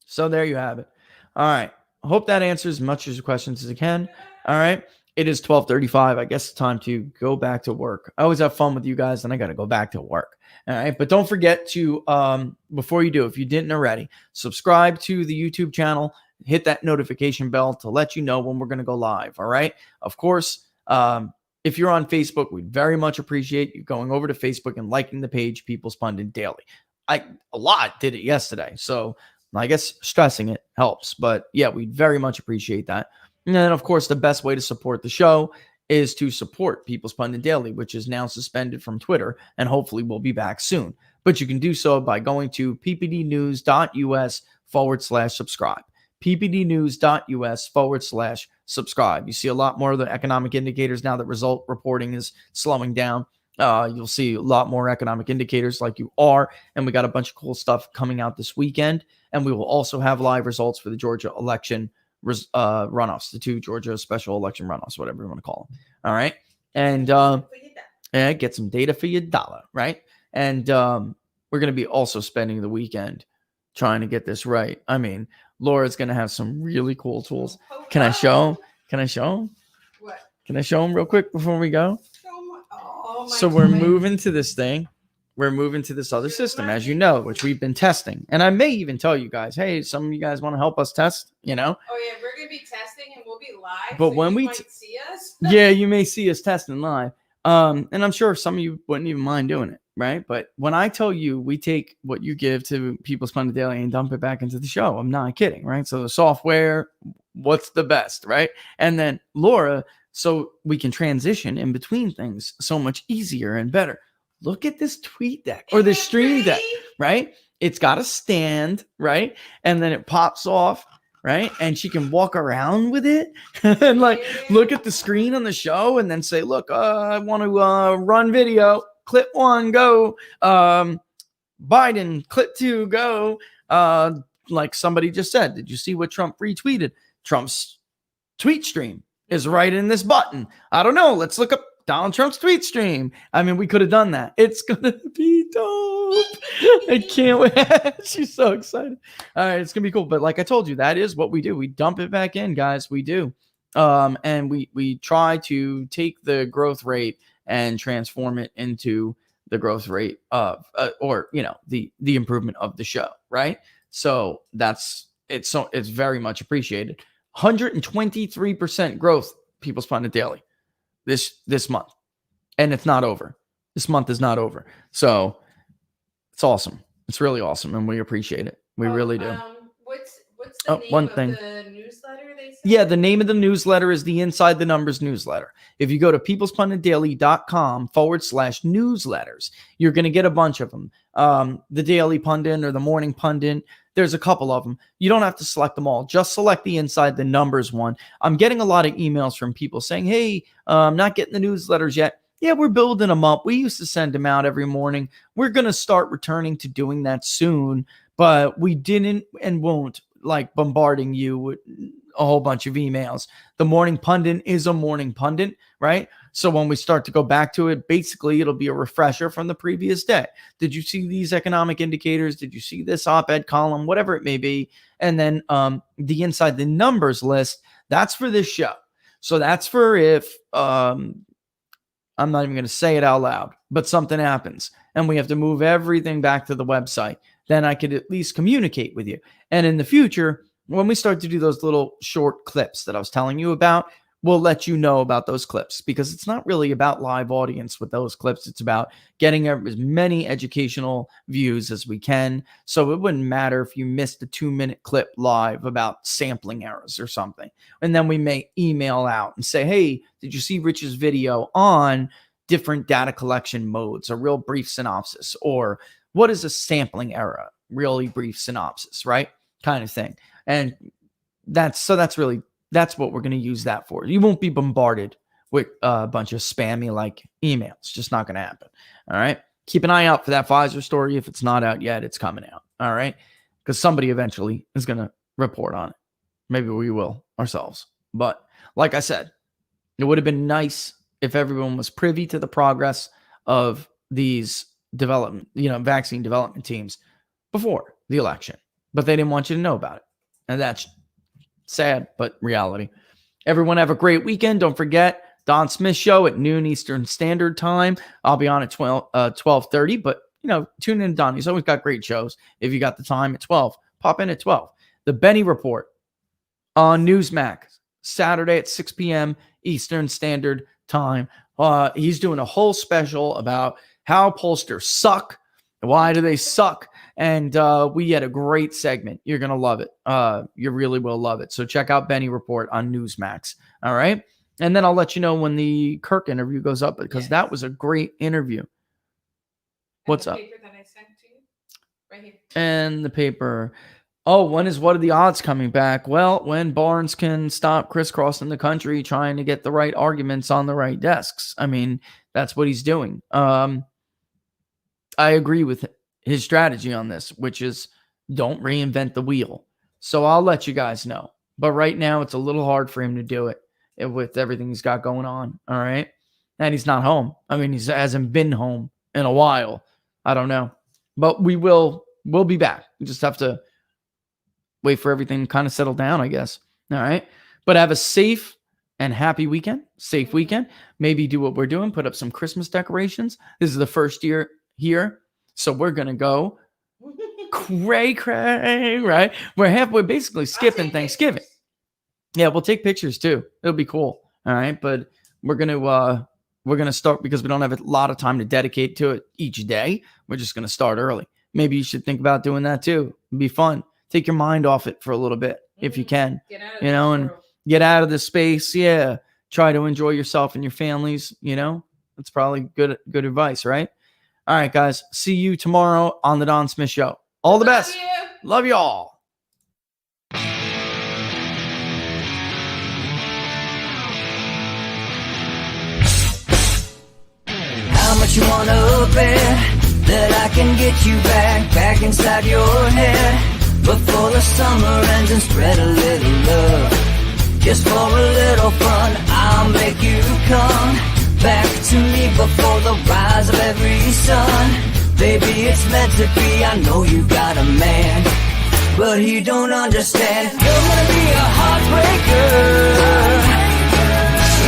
So there you have it. All right. I hope that answers as much of your questions as I can. All right. It is 12:35. I guess it's time to go back to work. I always have fun with you guys, and I got to go back to work. All right. But don't forget to, before you do, if you didn't already, subscribe to the YouTube channel, hit that notification bell to let you know when we're going to go live. All right. Of course, if you're on Facebook, we'd very much appreciate you going over to Facebook and liking the page, People's Pundit Daily. A lot did it yesterday. So I guess stressing it helps. But yeah, we very much appreciate that. And then, of course, the best way to support the show is to support People's Pundit Daily, which is now suspended from Twitter and hopefully will be back soon. But you can do so by going to ppdnews.us/subscribe. ppdnews.us/subscribe. You see a lot more of the economic indicators now that result reporting is slowing down. You'll see a lot more economic indicators like you are. And we got a bunch of cool stuff coming out this weekend. And we will also have live results for the Georgia election runoffs, the 2 Georgia special election runoffs, whatever you want to call them. All right. And get some data for your dollar. Right. And we're going to be also spending the weekend trying to get this right. I mean, Laura's going to have some really cool tools. Can I show them? What? Can I show them real quick before we go? Oh, So we're moving to this thing. We're moving to this other system, as you know, which we've been testing. And I may even tell you guys, hey, some of you guys want to help us test, Oh, yeah, we're going to be testing and we'll be live. But so when you we might see us. Yeah, you may see us testing live. And I'm sure some of you wouldn't even mind doing it, right? But when I tell you we take what you give to People's Pundit Daily and dump it back into the show, I'm not kidding, right? So the software, what's the best, right? And then Laura, so we can transition in between things so much easier and better. Look at this tweet deck or this stream deck, right? It's got a stand, right? And then it pops off, right? And she can walk around with it and look at the screen on the show and then say, look, I want to run video. Clip 1, go. Biden, clip 2, go. Like somebody just said, did you see what Trump retweeted? Trump's tweet stream is right in this button. I don't know. Let's look up Donald Trump's tweet stream. I mean, we could have done that. It's going to be dope. I can't wait. She's so excited. All right. It's going to be cool. But like I told you, that is what we do. We dump it back in, guys. We do. And we try to take the growth rate and transform it into the growth rate of, the improvement of the show. Right. So it's very much appreciated. 123% growth, People's Pundit Daily. This month, and it's not over. This month is not over, so it's awesome. It's really awesome, and we appreciate it. We really do. What's the name one of thing. the newsletter they said? Yeah, the name of the newsletter is the Inside the Numbers newsletter. If you go to peoplespunditdaily.com/newsletters, you're going to get a bunch of them. The Daily Pundit or the Morning Pundit. There's a couple of them. You don't have to select them all. Just select the Inside the Numbers one. I'm getting a lot of emails from people saying, hey, I'm not getting the newsletters yet. Yeah, we're building them up. We used to send them out every morning. We're going to start returning to doing that soon, but we didn't and won't like bombarding you with a whole bunch of emails. The Morning Pundit is a Morning Pundit, right? So when we start to go back to it, basically it'll be a refresher from the previous day. Did you see these economic indicators? Did you see this op-ed column? Whatever it may be. And then the Inside the Numbers list, that's for this show. So that's for if, I'm not even going to say it out loud, but something happens and we have to move everything back to the website, then I could at least communicate with you. And in the future, when we start to do those little short clips that I was telling you about, we'll let you know about those clips because it's not really about live audience with those clips. It's about getting as many educational views as we can. So it wouldn't matter if you missed a 2-minute clip live about sampling errors or something. And then we may email out and say, hey, did you see Rich's video on different data collection modes, a real brief synopsis, or what is a sampling error? Really brief synopsis, right? Kind of thing. And that's what we're going to use that for. You won't be bombarded with a bunch of spammy like emails. It's just not going to happen. All right. Keep an eye out for that Pfizer story. If it's not out yet, it's coming out. All right. Because somebody eventually is going to report on it. Maybe we will ourselves. But like I said, it would have been nice if everyone was privy to the progress of these vaccine development teams before the election, but they didn't want you to know about it. And that's sad, but reality. Everyone have a great weekend. Don't forget Don Smith show at noon Eastern Standard Time. I'll be on at 12:30, but tune in to Don. He's always got great shows. If you got the time at 12, pop in at 12. The Benny Report on Newsmax, Saturday at 6 p.m. Eastern Standard Time. He's doing a whole special about how pollsters suck. Why do they suck? And we had a great segment. You're going to love it. You really will love it. So check out Benny Report on Newsmax. All right. And then I'll let you know when the Kirk interview goes up, because that was a great interview. What's up? Paper that I sent to you? Right here. And the paper. Oh, when is What Are the Odds coming back? Well, when Barnes can stop crisscrossing the country trying to get the right arguments on the right desks. I mean, that's what he's doing. I agree with his strategy on this, which is don't reinvent the wheel. So I'll let you guys know. But right now, it's a little hard for him to do it with everything he's got going on. All right. And he's not home. I mean, he hasn't been home in a while. I don't know. But we'll be back. We just have to wait for everything to kind of settle down, I guess. All right. But have a safe and happy weekend. Safe weekend. Maybe do what we're doing. Put up some Christmas decorations. This is the first year here. So we're going to go cray, right? We're basically skipping Thanksgiving. Yeah, we'll take pictures too. It'll be cool. All right. But we're going to start, because we don't have a lot of time to dedicate to it each day. We're just going to start early. Maybe you should think about doing that too. It'd be fun. Take your mind off it for a little bit if you can, and get out of the space. Yeah. Try to enjoy yourself and your families. That's probably good advice, right? All right, guys. See you tomorrow on the Don Smith Show. All the best. Love you all. How much you wanna bet that I can get you back inside your head before the summer ends, and spread a little love just for a little fun? I'll make you come back to me before the rise of every sun. Baby, it's meant to be. I know you got a man, but he don't understand. You're gonna be a heartbreaker.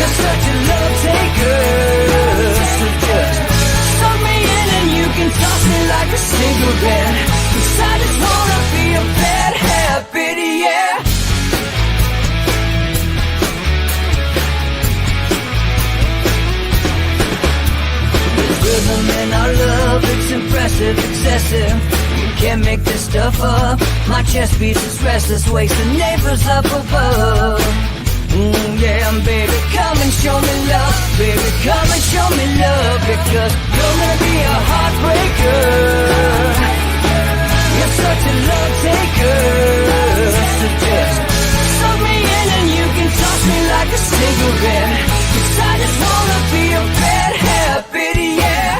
You're such a love taker. So just suck me in and you can toss me like a cigarette. 'Cause I just wanna be a bad habit, yeah. There's rhythm in our love, it's impressive, excessive. You can't make this stuff up. My chest beats, it's restless, wakes the neighbors up above. Yeah, baby, come and show me love. Baby, come and show me love. Because you're gonna be a heartbreaker. You're such a love taker. So just suck me in and you can toss me like a cigarette. 'Cause I just wanna be a bad habit, yeah.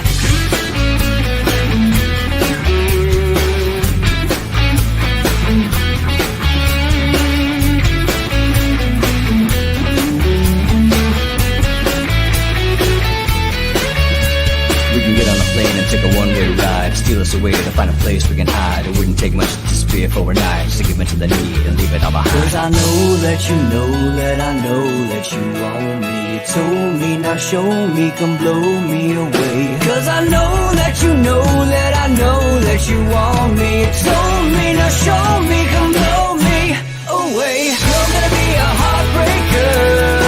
Get on a plane and take a one-way ride. Steal us away to find a place we can hide. It wouldn't take much to spear for a night, just to give in to the need and leave it all behind. 'Cause I know that you know that I know that you want me. You told me, now show me, come blow me away. 'Cause I know that you know that I know that you want me. You told me, now show me, come blow me away. You're gonna be a heartbreaker.